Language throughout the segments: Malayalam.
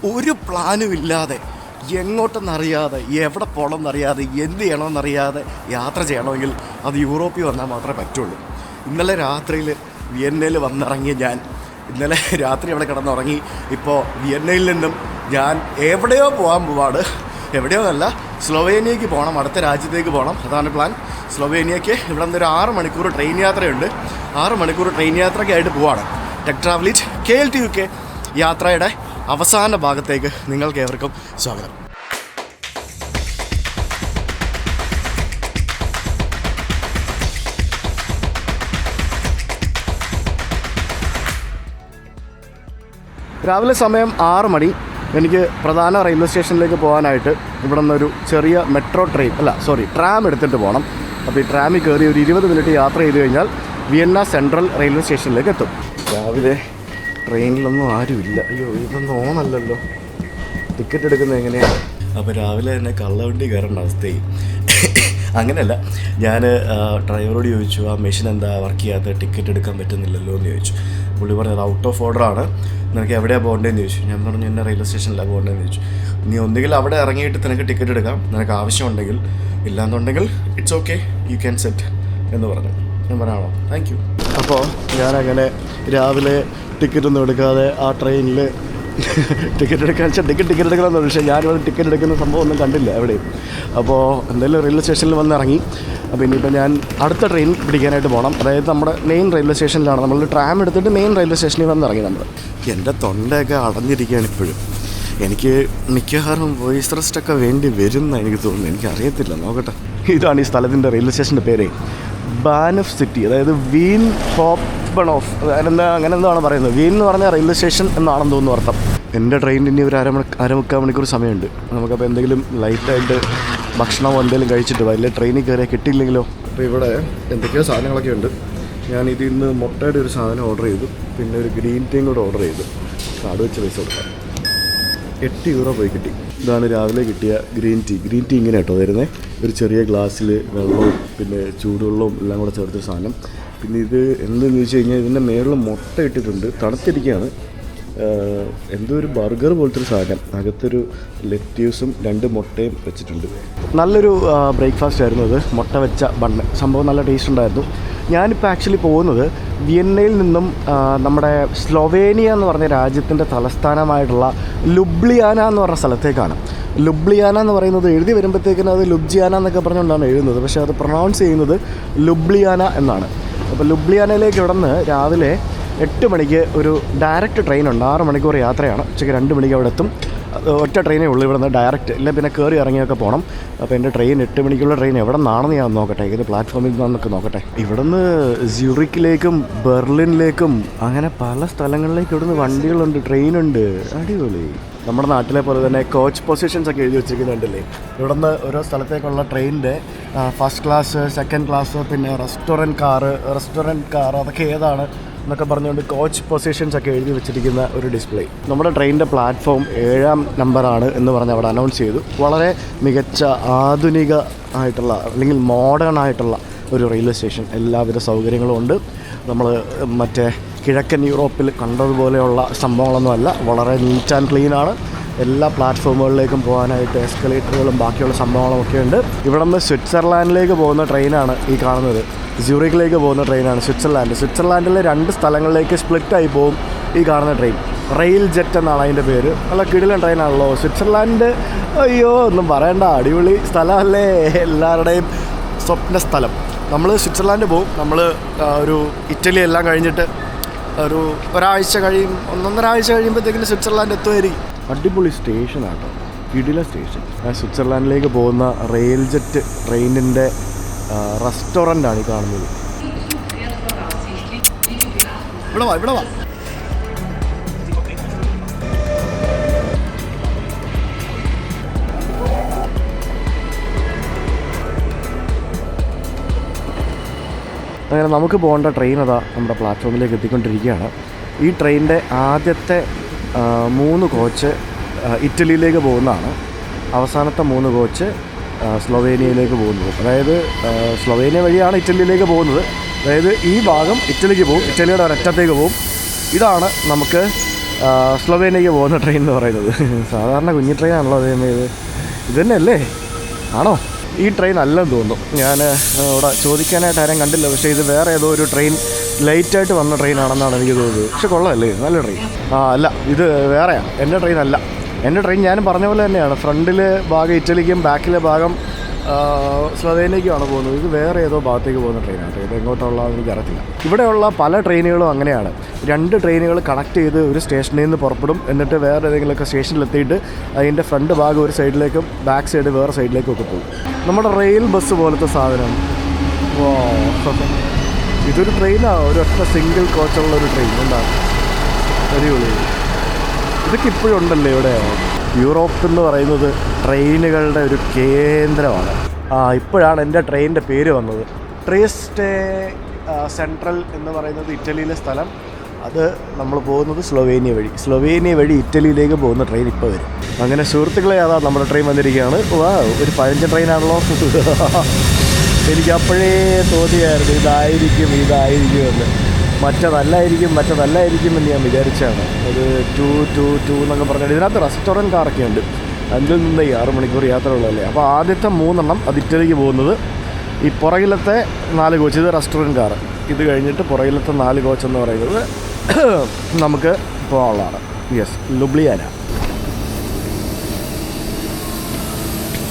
ഒരു പ്ലാനും ഇല്ലാതെ എങ്ങോട്ടെന്നറിയാതെ എവിടെ പോകണമെന്നറിയാതെ എന്ത് ചെയ്യണമെന്നറിയാതെ യാത്ര ചെയ്യണമെങ്കിൽ അത് യൂറോപ്പിൽ വന്നാൽ മാത്രമേ പറ്റുള്ളൂ. ഇന്നലെ രാത്രിയിൽ വിയന്നയിൽ വന്നിറങ്ങിയ ഞാൻ ഇന്നലെ രാത്രി അവിടെ കിടന്നുറങ്ങി. ഇപ്പോൾ വിയന്നയിൽ നിന്നും ഞാൻ എവിടെയോ പോകാൻ പോവാണ്. എവിടെയോ അല്ല, സ്ലൊവേനിയയ്ക്ക് പോകണം, അടുത്ത രാജ്യത്തേക്ക് പോകണം. അതാണ് പ്ലാൻ. സ്ലൊവേനിയയ്ക്ക് ഇവിടെ നിന്നൊരു 6 മണിക്കൂർ ട്രെയിൻ യാത്രയുണ്ട്. 6 മണിക്കൂർ ട്രെയിൻ യാത്രയ്ക്കായിട്ട് പോവാണ്. ടെക് ട്രാവലിറ്റ് KLT UK യാത്രയുടെ അവസാന ഭാഗത്തേക്ക് നിങ്ങൾക്ക് ഏവർക്കും സ്വാഗതം. രാവിലെ സമയം 6 മണി. എനിക്ക് പ്രധാന റെയിൽവേ സ്റ്റേഷനിലേക്ക് പോകാനായിട്ട് ഇവിടെ നിന്നൊരു ചെറിയ ട്രാം എടുത്തിട്ട് പോകണം. അപ്പോൾ ഈ ട്രാമിൽ കയറി ഒരു 20 മിനിറ്റ് യാത്ര ചെയ്ത് കഴിഞ്ഞാൽ വിയന്ന സെൻട്രൽ റെയിൽവേ സ്റ്റേഷനിലേക്ക് എത്തും. രാവിലെ ട്രെയിനിലൊന്നും ആരുമില്ല. അയ്യോ, ഇതൊന്നും ഓണല്ലല്ലോ. ടിക്കറ്റ് എടുക്കുന്നത് എങ്ങനെയാണ്? അപ്പോൾ രാവിലെ തന്നെ കള്ളവണ്ടി കയറേണ്ട അവസ്ഥയായി. അങ്ങനെയല്ല, ഞാൻ ഡ്രൈവറോട് ചോദിച്ചു, ആ മെഷീൻ എന്താ വർക്ക് ചെയ്യാത്ത, ടിക്കറ്റ് എടുക്കാൻ പറ്റുന്നില്ലല്ലോ എന്ന് ചോദിച്ചു. പുള്ളി പറഞ്ഞത് ഔട്ട് ഓഫ് ഓർഡറാണ്, നിനക്ക് എവിടെയാണ് പോകേണ്ടതെന്ന് ചോദിച്ചു. ഞാൻ പറഞ്ഞു, എന്നെ റെയിൽവേ സ്റ്റേഷനിലാണ് പോകേണ്ടതെന്ന് ചോദിച്ചു. നീ ഒന്നുകിൽ അവിടെ ഇറങ്ങിയിട്ട് നിനക്ക് ടിക്കറ്റ് എടുക്കാം, നിനക്ക് ആവശ്യമുണ്ടെങ്കിൽ, ഇല്ലാന്നുണ്ടെങ്കിൽ it's okay, you can set എന്ന് പറഞ്ഞു. ഞാൻ പറയാണോ, താങ്ക് യു. അപ്പോൾ ഞാനങ്ങനെ രാവിലെ ടിക്കറ്റൊന്നും എടുക്കാതെ ആ ട്രെയിനിൽ ടിക്കറ്റ് എടുക്കണമെന്ന് പക്ഷേ ഞാനിവിടെ ടിക്കറ്റ് എടുക്കുന്ന സംഭവം ഒന്നും കണ്ടില്ല എവിടെയും. അപ്പോൾ എന്തായാലും റെയിൽവേ സ്റ്റേഷനിൽ വന്ന് ഇറങ്ങി. അപ്പോൾ ഇനിയിപ്പോൾ ഞാൻ അടുത്ത ട്രെയിൻ പിടിക്കാനായിട്ട് പോകണം. അതായത് നമ്മുടെ മെയിൻ റെയിൽവേ സ്റ്റേഷനിലാണ്. നമ്മൾ ട്രാം എടുത്തിട്ട് മെയിൻ റെയിൽവേ സ്റ്റേഷനിൽ വന്ന് ഇറങ്ങി. നമ്മൾ എൻ്റെ തൊണ്ടയൊക്കെ അടഞ്ഞിരിക്കുകയാണ് ഇപ്പോഴും. എനിക്ക് മിക്കവാറും വോയിസ് റെസ്റ്റൊക്കെ വേണ്ടി വരും എന്നാണ് എനിക്ക് തോന്നുന്നത്. എനിക്കറിയത്തില്ല, നോക്കട്ടെ. ഇതാണ് ഈ സ്ഥലത്തിൻ്റെ റെയിൽവേ സ്റ്റേഷൻ്റെ പേര്, ബാനഫ് സിറ്റി, അതായത് വീൻ ഹോപ്പണോഫ്, അങ്ങനെ എന്താണ് പറയുന്നത്. വീൻ എന്ന് പറഞ്ഞാൽ റെയിൽവേ സ്റ്റേഷൻ എന്നാണെന്ന് തോന്നുന്നു അർത്ഥം. എൻ്റെ ട്രെയിനിന് ഇനി ഒരു അരമുക്കാൽ മണിക്കൂർ സമയമുണ്ട്. നമുക്കപ്പോൾ എന്തെങ്കിലും ലൈറ്റായിട്ട് ഭക്ഷണമോ എന്തെങ്കിലും കഴിച്ചിട്ട് വലിയ ട്രെയിനിൽ കയറിയാൽ കിട്ടിയില്ലെങ്കിലോ. അപ്പോൾ ഇവിടെ എന്തൊക്കെയോ സാധനങ്ങളൊക്കെ ഉണ്ട്. ഞാൻ ഇതിൽ നിന്ന് മുട്ടയുടെ ഒരു സാധനം ഓർഡർ ചെയ്തു, പിന്നെ ഒരു ഗ്രീൻ ടീയും കൂടെ ഓർഡർ ചെയ്തു. കാർഡ് വെച്ച് പൈസ കൊടുക്കാം. 8 യൂറോ പോയി കിട്ടി. ഇതാണ് രാവിലെ കിട്ടിയ ഗ്രീൻ ടീ. ഇങ്ങനെ കേട്ടോ വരുന്നത്, ഒരു ചെറിയ ഗ്ലാസ്സിൽ വെള്ളവും പിന്നെ ചൂടുവെള്ളവും എല്ലാം കൂടെ ചേർത്തൊരു സാധനം. പിന്നെ ഇത് എന്തെന്ന് വെച്ച് കഴിഞ്ഞാൽ ഇതിൻ്റെ മേളിൽ മുട്ട ഇട്ടിട്ടുണ്ട്, തണുത്തിരിക്കുകയാണ്. എന്തോ ഒരു ബർഗർ പോലത്തെ ഒരു സാധനം, അകത്തൊരു ലെറ്റ്യൂസും 2 മുട്ടയും വെച്ചിട്ടുണ്ട്. നല്ലൊരു ബ്രേക്ക്ഫാസ്റ്റ് ആയിരുന്നു അത്. മുട്ട വെച്ച ബണ്ണ്, സംഭവം നല്ല ടേസ്റ്റ് ഉണ്ടായിരുന്നു. ഞാനിപ്പോൾ ആക്ച്വലി പോകുന്നത് വിയന്നയിൽ നിന്നും നമ്മുടെ സ്ലൊവേനിയ എന്ന് പറഞ്ഞ രാജ്യത്തിൻ്റെ തലസ്ഥാനമായിട്ടുള്ള ലുബ്ലിയാന എന്ന് പറഞ്ഞ സ്ഥലത്തേക്കാണ്. ലുബ്ലിയാന എന്ന് പറയുന്നത് എഴുതി വരുമ്പോഴത്തേക്കിന് അത് ലുബ്ജിയാന എന്നൊക്കെ പറഞ്ഞുകൊണ്ടാണ് എഴുതുന്നത്, പക്ഷേ അത് പ്രൊണൗൺസ് ചെയ്യുന്നത് ലുബ്ലിയാന എന്നാണ്. അപ്പോൾ ലുബ്ലിയാനയിലേക്ക് ഇവിടെ നിന്ന് രാവിലെ 8 മണിക്ക് ഒരു ഡയറക്റ്റ് ട്രെയിനുണ്ട്. 6 മണിക്കൂർ യാത്രയാണ്. ഉച്ചയ്ക്ക് 2 മണിക്ക് അവിടെ എത്തും. ഒറ്റ ട്രെയിനേ ഉള്ളൂ ഇവിടെ നിന്ന് ഡയറക്റ്റ്, ഇല്ല പിന്നെ കയറി ഇറങ്ങിയൊക്കെ പോകണം. അപ്പോൾ എൻ്റെ ട്രെയിൻ 8 മണിക്കുള്ള ട്രെയിൻ എവിടെ നിന്നാണെന്ന് ഞാൻ നോക്കട്ടെ, ഏത് പ്ലാറ്റ്ഫോമിൽ നിന്നാണെന്നൊക്കെ നോക്കട്ടെ. ഇവിടെ നിന്ന് സ്യൂറിക്കിലേക്കും ബെർലിനിലേക്കും അങ്ങനെ പല സ്ഥലങ്ങളിലേക്കും ഇവിടെ നിന്ന് വണ്ടികളുണ്ട്, ട്രെയിനുണ്ട്. അടിപൊളി. നമ്മുടെ നാട്ടിലെ പോലെ തന്നെ കോച്ച് പൊസിഷൻസ് ഒക്കെ എഴുതി വെച്ചിരിക്കുന്നുണ്ടല്ലേ. ഇവിടെ നിന്ന് ഓരോ സ്ഥലത്തേക്കുള്ള ട്രെയിനിൻ്റെ ഫസ്റ്റ് ക്ലാസ്, സെക്കൻഡ് ക്ലാസ്, പിന്നെ റെസ്റ്റോറൻറ്റ് കാർ അതൊക്കെ ഏതാണ് എന്നൊക്കെ പറഞ്ഞുകൊണ്ട് കോച്ച് പൊസിഷൻസ് ഒക്കെ എഴുതി വെച്ചിരിക്കുന്ന ഒരു ഡിസ്പ്ലേ. നമ്മുടെ ട്രെയിനിൻ്റെ പ്ലാറ്റ്ഫോം 7ാം നമ്പറാണ് എന്ന് പറഞ്ഞ് അവിടെ അനൗൺസ് ചെയ്തു. വളരെ മികച്ച ആധുനിക ആയിട്ടുള്ള അല്ലെങ്കിൽ മോഡേൺ ആയിട്ടുള്ള ഒരു റെയിൽവേ സ്റ്റേഷൻ. എല്ലാവിധ സൗകര്യങ്ങളും ഉണ്ട്. നമ്മൾ മറ്റേ കിഴക്കൻ യൂറോപ്പിൽ കണ്ടതുപോലെയുള്ള സംഭവങ്ങളൊന്നുമല്ല, വളരെ നീറ്റ് ആൻഡ് ക്ലീനാണ്. എല്ലാ പ്ലാറ്റ്ഫോമുകളിലേക്കും പോകാനായിട്ട് എസ്കലേറ്ററുകളും ബാക്കിയുള്ള സംഭവങ്ങളൊക്കെ ഉണ്ട്. ഇവിടെ നിന്ന് സ്വിറ്റ്സർലാൻഡിലേക്ക് പോകുന്ന ട്രെയിനാണ് ഈ കാണുന്നത്. സ്യൂറിക്കിലേക്ക് പോകുന്ന ട്രെയിനാണ് സ്വിറ്റ്സർലാൻഡിലെ 2 സ്ഥലങ്ങളിലേക്ക് സ്പ്ലിറ്റായി പോകും ഈ കാണുന്ന ട്രെയിൻ. റെയിൽ ജെറ്റ് എന്നാണ് അതിൻ്റെ പേര്. നല്ല കിടിലൻ ട്രെയിനാണല്ലോ. സ്വിറ്റ്സർലാൻഡ് അയ്യോ ഒന്നും പറയണ്ട, അടിപൊളി സ്ഥലമല്ലേ, എല്ലാവരുടെയും സ്വപ്ന സ്ഥലം. നമ്മൾ സ്വിറ്റ്സർലാൻഡ് പോകും. നമ്മൾ ഒരു ഇറ്റലി എല്ലാം കഴിഞ്ഞിട്ട് ഒരാഴ്ച 1.5 ആഴ്ച കഴിയുമ്പോഴത്തേക്കിന് സ്വിറ്റ്സർലാൻഡ് എത്തുമായിരിക്കും. അടിപൊളി സ്റ്റേഷനാട്ടോ, കിടില സ്റ്റേഷൻ. സ്വിറ്റ്സർലാൻഡിലേക്ക് പോകുന്ന റെയിൽ ജെറ്റ് ട്രെയിനിൻ്റെ റെസ്റ്റോറൻ്റാണ് ഈ കാണുന്നത്. ഇവിടെ വാ. അങ്ങനെ നമുക്ക് പോകേണ്ട ട്രെയിൻ അതാ നമ്മുടെ പ്ലാറ്റ്ഫോമിലേക്ക് എത്തിക്കൊണ്ടിരിക്കുകയാണ്. ഈ ട്രെയിനിൻ്റെ ആദ്യത്തെ 3 കോച്ച് ഇറ്റലിയിലേക്ക് പോകുന്നതാണ്. അവസാനത്തെ 3 കോച്ച് സ്ലൊവേനിയയിലേക്ക് പോകുന്നത്. അതായത് സ്ലൊവേനിയ വഴിയാണ് ഇറ്റലിയിലേക്ക് പോകുന്നത്. അതായത് ഈ ഭാഗം ഇറ്റലിക്ക് പോകും, ഇറ്റലിയുടെ ഒരറ്റത്തേക്ക് പോകും. ഇതാണ് നമുക്ക് സ്ലൊവേനിയയ്ക്ക് പോകുന്ന ട്രെയിൻ എന്ന് പറയുന്നത്. സാധാരണ കുഞ്ഞു ട്രെയിനാണല്ലോ അതേ ഇത് തന്നെയല്ലേ? ആണോ? ഈ ട്രെയിൻ അല്ലെന്ന് തോന്നുന്നു. ഞാൻ ഇവിടെ ചോദിക്കാനായിട്ട് ആരും കണ്ടില്ല. പക്ഷേ ഇത് വേറെ ഏതോ ഒരു ട്രെയിൻ ലേറ്റായിട്ട് വന്ന ട്രെയിനാണെന്നാണ് എനിക്ക് തോന്നുന്നത്. പക്ഷെ കൊള്ളാമല്ലേ, നല്ല ട്രെയിൻ. അല്ല, ഇത് വേറെയാണ്, എൻ്റെ ട്രെയിൻ അല്ല. എൻ്റെ ട്രെയിൻ ഞാനും പറഞ്ഞ പോലെ തന്നെയാണ്. ഫ്രണ്ടിലെ ഭാഗം ഇറ്റലിക്കും ബാക്കിലെ ഭാഗം സ്ലൊവേനിയയ്ക്കുമാണ് പോകുന്നത്. ഇത് വേറെ ഏതോ ഭാഗത്തേക്ക് പോകുന്ന ട്രെയിനാണ്. ഇത് എങ്ങോട്ടുള്ളതെന്ന് എനിക്കറിയത്തില്ല. ഇവിടെയുള്ള പല ട്രെയിനുകളും അങ്ങനെയാണ്. 2 ട്രെയിനുകൾ കണക്ട് ചെയ്ത് ഒരു സ്റ്റേഷനിൽ നിന്ന് പുറപ്പെടും. എന്നിട്ട് വേറെ ഏതെങ്കിലുമൊക്കെ സ്റ്റേഷനിലെത്തിയിട്ട് അതിൻ്റെ ഫ്രണ്ട് ഭാഗം ഒരു സൈഡിലേക്കും ബാക്ക് സൈഡ് വേറെ സൈഡിലേക്കും ഒക്കെ പോകും. നമ്മുടെ റെയിൽ ബസ് പോലത്തെ സാധനം. ഇതൊരു ട്രെയിനാണ്, ഒരൊറ്റ സിംഗിൾ കോച്ചുള്ള ഒരു ട്രെയിൻ. എന്താണ് അടിപൊളി. ഇതൊക്കെ ഇപ്പോഴും ഉണ്ടല്ലേ ഇവിടെ. യൂറോപ്പ് എന്ന് പറയുന്നത് ട്രെയിനുകളുടെ ഒരു കേന്ദ്രമാണ്. ഇപ്പോഴാണ് എൻ്റെ ട്രെയിനിൻ്റെ പേര് വന്നത്. ട്രിയസ്റ്റെ സെൻട്രൽ എന്ന് പറയുന്നത് ഇറ്റലിയിലെ സ്ഥലം. അത് നമ്മൾ പോകുന്നത് സ്ലൊവേനിയ വഴി ഇറ്റലിയിലേക്ക് പോകുന്ന ട്രെയിൻ ഇപ്പോൾ വരും. അങ്ങനെ സുഹൃത്തുക്കളെ, അതാ നമ്മുടെ ട്രെയിൻ വന്നിരിക്കുകയാണ്. ഒരു 15 ട്രെയിനാണല്ലോ. എനിക്കപ്പോഴേ തോന്നിയായിരുന്നു ഇതായിരിക്കും എന്ന്. മറ്റതല്ലായിരിക്കും എന്ന് ഞാൻ വിചാരിച്ചാണ്. ഒരു 2 എന്നൊക്കെ പറഞ്ഞാൽ ഇതിനകത്ത് റെസ്റ്റോറൻറ്റ് കാറൊക്കെ ഉണ്ട്. അതിൽ നിന്ന് 6 മണിക്കൂർ യാത്ര ഉള്ളതല്ലേ. അപ്പോൾ ആദ്യത്തെ 3 എണ്ണം അത് ഇറ്റലിക്ക് പോകുന്നത്. ഈ പുറകിലത്തെ 4 കോച്ച് ഇത് റെസ്റ്റോറൻറ്റ് കാറ്. ഇത് കഴിഞ്ഞിട്ട് പുറകിലത്തെ 4 കോച്ച് എന്ന് പറയുന്നത് നമുക്ക് പോകാനുള്ളതാണ്. യെസ്, ലുബ്ലിയാന.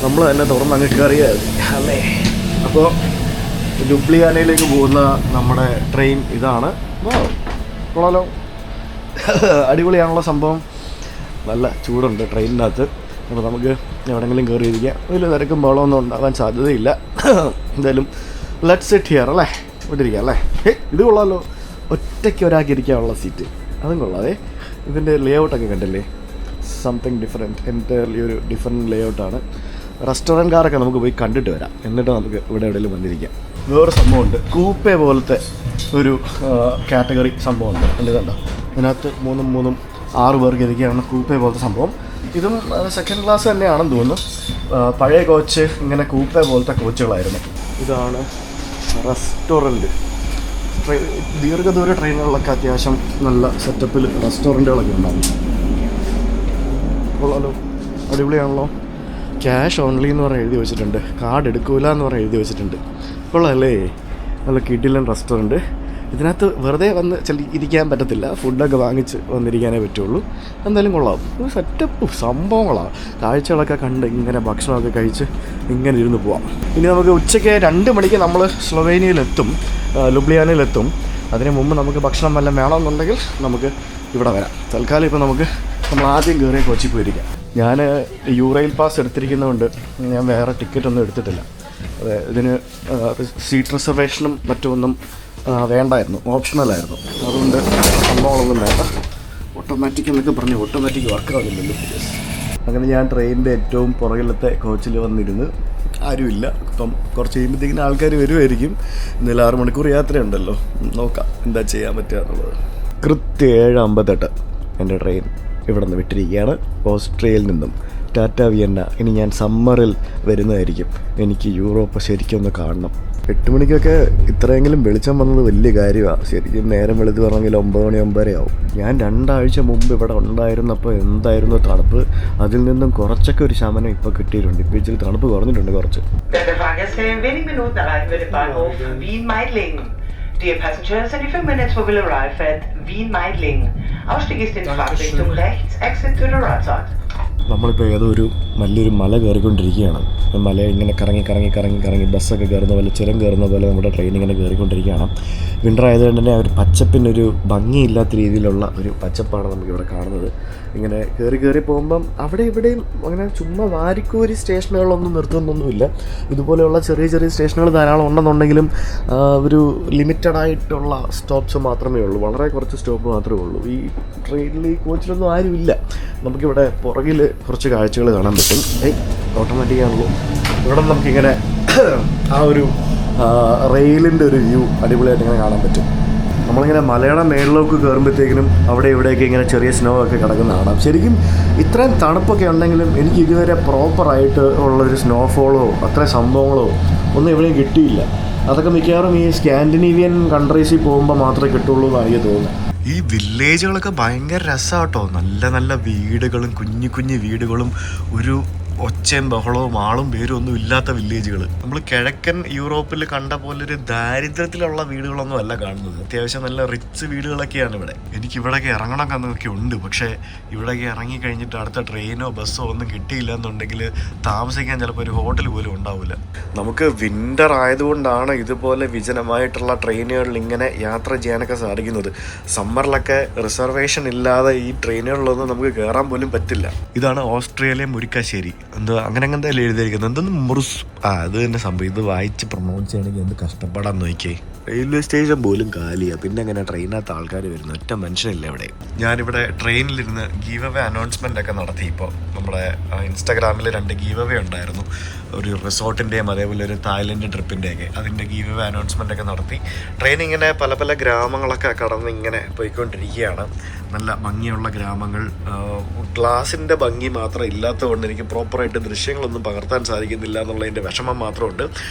നമ്മൾ തന്നെ തുറന്ന് അങ്ങ് കയറിയായിരുന്നു അല്ലേ. അപ്പോൾ ലുബ്ലിയാനയിലേക്ക് പോകുന്ന നമ്മുടെ ട്രെയിൻ ഇതാണ്. കൊള്ളാലോ, അടിപൊളിയാണുള്ള സംഭവം. നല്ല ചൂടുണ്ട് ട്രെയിനിനകത്ത്. അപ്പോൾ നമുക്ക് എവിടെയെങ്കിലും കയറിയിരിക്കാം. വലിയ തിരക്കും ബഹളമൊന്നും ഉണ്ടാകാൻ സാധ്യതയില്ല. എന്തായാലും ലെറ്റ്സ് സിറ്റ് ഹിയർ അല്ലേ, ഇവിടെ ഇരിക്കാം അല്ലേ. ഇത് കൊള്ളാമല്ലോ, ഒറ്റയ്ക്ക് ഒരാക്കിയിരിക്കാനുള്ള സീറ്റ്. അതും കൊള്ളാതെ. ഇതിൻ്റെ ലേ ഔട്ടൊക്കെ കണ്ടില്ലേ, സംതിങ് ഡിഫറെൻറ്റ്, എൻ്റയർലി ഒരു ഡിഫറെൻറ്റ് ലേ ഔട്ടാണ്. റെസ്റ്റോറൻറ്റ് കാറൊക്കെ നമുക്ക് പോയി കണ്ടിട്ട് വരാം. എന്നിട്ട് നമുക്ക് ഇവിടെ എവിടെയെങ്കിലും വന്നിരിക്കാം. വേറെ സംഭവമുണ്ട്, കൂപ്പേ പോലത്തെ ഒരു കാറ്റഗറി സംഭവമുണ്ട്. എൻ്റെ കണ്ടോ, ഇതിനകത്ത് 3 6 പേർക്ക് ഇരിക്കുകയാണ് കൂപ്പേ പോലത്തെ സംഭവം. ഇതും സെക്കൻഡ് ക്ലാസ് തന്നെയാണെന്ന് തോന്നുന്നു. പഴയ കോച്ച് ഇങ്ങനെ കൂപ്പേ പോലത്തെ കോച്ചുകളായിരുന്നു. ഇതാണ് റെസ്റ്റോറൻറ്റ്. ദീർഘദൂര ട്രെയിനുകളിലൊക്കെ അത്യാവശ്യം നല്ല സെറ്റപ്പിൽ റെസ്റ്റോറൻറ്റുകളൊക്കെ ഉണ്ടാകും. കൊള്ളാലോ, അടിപൊളിയാണല്ലോ. ക്യാഷ് ഓൺലി എന്ന് പറഞ്ഞ് എഴുതി വെച്ചിട്ടുണ്ട്, കാർഡ് എടുക്കൂല എന്ന് പറഞ്ഞ് എഴുതി വെച്ചിട്ടുണ്ട്. കൊള്ളാമല്ലേ, നല്ല കിടിലൻ റെസ്റ്റോറൻറ്റ്. ഇതിനകത്ത് വെറുതെ വന്ന് ഇരിക്കാൻ പറ്റത്തില്ല, ഫുഡൊക്കെ വാങ്ങിച്ച് വന്നിരിക്കാനേ പറ്റുള്ളൂ. എന്തായാലും കൊള്ളാം, ഒരു സെറ്റപ്പ് സംഭവങ്ങളാണ്. കാഴ്ചകളൊക്കെ കണ്ട് ഇങ്ങനെ ഭക്ഷണമൊക്കെ കഴിച്ച് ഇങ്ങനെ ഇരുന്ന് പോവാം. ഇനി നമുക്ക് ഉച്ചയ്ക്ക് 2 മണിക്ക് നമ്മൾ സ്ലൊവേനിയയിലെത്തും, ലുബ്ലിയാനയിലെത്തും. അതിന് മുമ്പ് നമുക്ക് ഭക്ഷണം വല്ലതും വേണമെന്നുണ്ടെങ്കിൽ നമുക്ക് ഇവിടെ വരാം. തൽക്കാലം ഇപ്പോൾ നമ്മൾ ആദ്യം കയറിയ കോച്ചിൽ പോയിരിക്കാം. ഞാൻ യൂറെയിൽ പാസ് എടുത്തിരിക്കുന്നതുകൊണ്ട് ഞാൻ വേറെ ടിക്കറ്റൊന്നും എടുത്തിട്ടില്ല. അതെ, ഇതിന് സീറ്റ് റിസർവേഷനും മറ്റൊന്നും വേണ്ടായിരുന്നു, ഓപ്ഷണലായിരുന്നു. അതുകൊണ്ട് സംഭവങ്ങളൊന്നും വേണ്ട. ഓട്ടോമാറ്റിക് എന്നൊക്കെ പറഞ്ഞു, ഓട്ടോമാറ്റിക് വർക്കാവുന്നില്ലല്ലോ. അങ്ങനെ ഞാൻ ട്രെയിനിൻ്റെ ഏറ്റവും പുറകിലത്തെ കോച്ചിൽ വന്നിരുന്ന്. ആരുമില്ല. ഇപ്പം കുറച്ച് കഴിയുമ്പോഴത്തേക്കിന് ആൾക്കാർ വരുമായിരിക്കും. ഇന്നലെ 6 മണിക്കൂർ യാത്രയുണ്ടല്ലോ, നോക്കാം എന്താ ചെയ്യാൻ പറ്റുക എന്നുള്ളത്. കൃത്യം 7:58 എൻ്റെ ട്രെയിൻ ഇവിടെ നിന്ന് വിട്ടിരിക്കുകയാണ്, ഓസ്ട്രിയയിൽ നിന്നും. ടാറ്റ വിയന്ന. ഇനി ഞാൻ സമ്മറിൽ വരുന്നതായിരിക്കും. എനിക്ക് യൂറോപ്പ് ശരിക്കും ഒന്ന് കാണണം. 8 മണിക്കൊക്കെ ഇത്രയെങ്കിലും വെളിച്ചം വന്നത് വലിയ കാര്യമാണ്. ശരിക്കും നേരം വെളുത്ത് പറഞ്ഞെങ്കിൽ 9 മണി 9:30 ആവും. ഞാൻ 2 ആഴ്ച മുമ്പ് ഇവിടെ ഉണ്ടായിരുന്നപ്പോൾ എന്തായിരുന്നു തണുപ്പ്. അതിൽ നിന്നും കുറച്ചൊക്കെ ഒരു ശമനം ഇപ്പോൾ കിട്ടിയിട്ടുണ്ട്. ഇപ്പോൾ ഇച്ചിരി തണുപ്പ് കുറഞ്ഞിട്ടുണ്ട് കുറച്ച്. Dear passengers, in 5 minutes we will arrive at Wien-Meidling. Ausstieg ist in Fahrtrichtung rechts, exit to the right side. നമ്മളിപ്പോൾ ഏതോ ഒരു വലിയൊരു മല കയറിക്കൊണ്ടിരിക്കുകയാണ്. മല ഇങ്ങനെ കറങ്ങി ബസ്സൊക്കെ കയറുന്ന പോലെ, ചുരം കയറുന്ന പോലെ നമ്മുടെ ട്രെയിൻ ഇങ്ങനെ കയറിക്കൊണ്ടിരിക്കുകയാണ്. വിൻ്റർ ആയതുകൊണ്ട് തന്നെ ഒരു പച്ചപ്പിനൊരു ഭംഗിയില്ലാത്ത രീതിയിലുള്ള ഒരു പച്ചപ്പാണ് നമുക്കിവിടെ കാണുന്നത്. ഇങ്ങനെ കയറി പോകുമ്പം അവിടെ ഇവിടെയും അങ്ങനെ ചുമ്മാ വാരിക്കോരി സ്റ്റേഷനുകളൊന്നും നിർത്തുന്നൊന്നുമില്ല. ഇതുപോലെയുള്ള ചെറിയ സ്റ്റേഷനുകൾ ധാരാളം ഉണ്ടെന്നുണ്ടെങ്കിലും ഒരു ലിമിറ്റഡായിട്ടുള്ള സ്റ്റോപ്സ് മാത്രമേ ഉള്ളൂ. വളരെ കുറച്ച് സ്റ്റോപ്പ് മാത്രമേ ഉള്ളൂ. ഈ ട്രെയിനിൽ ഈ കോച്ചിലൊന്നും ആരുമില്ല. നമുക്കിവിടെ പുറകിൽ കുറച്ച് കാഴ്ചകൾ കാണാൻ പറ്റും. ഓട്ടോമാറ്റിക്കാണല്ലോ. ഇവിടെ നമുക്കിങ്ങനെ ആ ഒരു റെയിലിൻ്റെ ഒരു വ്യൂ അടിപൊളിയായിട്ട് ഇങ്ങനെ കാണാൻ പറ്റും. നമ്മളിങ്ങനെ മലയുടെ മേളിലേക്ക് കയറുമ്പോഴത്തേക്കിനും അവിടെ ഇവിടെയൊക്കെ ഇങ്ങനെ ചെറിയ സ്നോ ഒക്കെ കിടക്കുന്ന കാണാം. ശരിക്കും ഇത്രയും തണുപ്പൊക്കെ ഉണ്ടെങ്കിലും എനിക്ക് ഇതുവരെ പ്രോപ്പറായിട്ട് ഉള്ളൊരു സ്നോഫോളോ അത്രയും സംഭവങ്ങളോ ഒന്നും എവിടെയും കിട്ടിയില്ല. അതൊക്കെ മിക്കവാറും ഈ സ്കാൻഡിനേവിയൻ കൺട്രീസിൽ പോകുമ്പോൾ മാത്രമേ കിട്ടുള്ളൂ എന്നാണ് എനിക്ക് തോന്നുന്നത്. ഈ വില്ലേജുകളൊക്കെ ഭയങ്കര രസമാട്ടോ. നല്ല നല്ല വീടുകളും കുഞ്ഞു കുഞ്ഞു വീടുകളും ഒരു ഒച്ചയും ബഹളവും ആളും പേരും ഒന്നും ഇല്ലാത്ത വില്ലേജുകൾ. നമ്മൾ കിഴക്കൻ യൂറോപ്പിൽ കണ്ട പോലൊരു ദാരിദ്ര്യത്തിലുള്ള വീടുകളൊന്നും അല്ല കാണുന്നത്. അത്യാവശ്യം നല്ല റിച്ച് വീടുകളൊക്കെയാണ് ഇവിടെ. എനിക്ക് ഇവിടെയൊക്കെ ഇറങ്ങണമൊക്കെ എന്നൊക്കെ ഉണ്ട്. പക്ഷേ ഇവിടെയൊക്കെ ഇറങ്ങി കഴിഞ്ഞിട്ട് അടുത്ത ട്രെയിനോ ബസ്സോ ഒന്നും കിട്ടിയില്ല എന്നുണ്ടെങ്കിൽ താമസിക്കാൻ ചിലപ്പോൾ ഒരു ഹോട്ടൽ പോലും ഉണ്ടാവില്ല. നമുക്ക് വിൻ്റർ ആയതുകൊണ്ടാണ് ഇതുപോലെ വിജനമായിട്ടുള്ള ട്രെയിനുകളിൽ ഇങ്ങനെ യാത്ര ചെയ്യാനൊക്കെ സാധിക്കുന്നത്. സമ്മറിലൊക്കെ റിസർവേഷൻ ഇല്ലാതെ ഈ ട്രെയിനുകളിലൊന്നും നമുക്ക് കയറാൻ പോലും പറ്റില്ല. ഇതാണ് ഓസ്ട്രേലിയ മുരിക്കാശ്ശേരി. എന്താ അങ്ങനെ എന്തായാലും എഴുതിയിരിക്കുന്നത് എന്തൊന്നും മുറുസ് അത് തന്നെ സംഭവം. ഇത് വായിച്ച് പ്രൊമോട്ട് ചെയ്യണമെങ്കിൽ എന്ത് കഷ്ടപ്പെടാൻ നോക്കിയേ. റെയിൽവേ സ്റ്റേഷൻ പോലും കാലിയാണ്. പിന്നെ എങ്ങനെ ട്രെയിനകത്ത് ആൾക്കാർ വരുന്നു? ഒറ്റ മനുഷ്യനില്ല ഇവിടെ. ഞാനിവിടെ ട്രെയിനിലിരുന്ന് ഗീവ് അവേ അനൗൺസ്മെൻ്റ് ഒക്കെ നടത്തി. ഇപ്പോൾ നമ്മുടെ ഇൻസ്റ്റാഗ്രാമിൽ 2 ഗീവ് അവേ ഉണ്ടായിരുന്നു. ഒരു റിസോർട്ടിൻ്റെയും അതേപോലെ ഒരു തായ്ലൻഡ് ട്രിപ്പിൻ്റെയൊക്കെ അതിൻ്റെ ഗീവ് അവേ അനൗൺസ്മെൻ്റ് ഒക്കെ നടത്തി. ട്രെയിൻ ഇങ്ങനെ പല പല ഗ്രാമങ്ങളൊക്കെ കടന്ന് ഇങ്ങനെ പോയിക്കൊണ്ടിരിക്കുകയാണ്. നല്ല ഭംഗിയുള്ള ഗ്രാമങ്ങൾ. ഗ്ലാസിൻ്റെ ഭംഗി മാത്രം ഇല്ലാത്തതുകൊണ്ട് എനിക്ക് പ്രോപ്പറായിട്ട് ദൃശ്യങ്ങളൊന്നും പകർത്താൻ സാധിക്കുന്നില്ല എന്നുള്ളതിൻ്റെ വിഷമം മാത്രമുണ്ട്.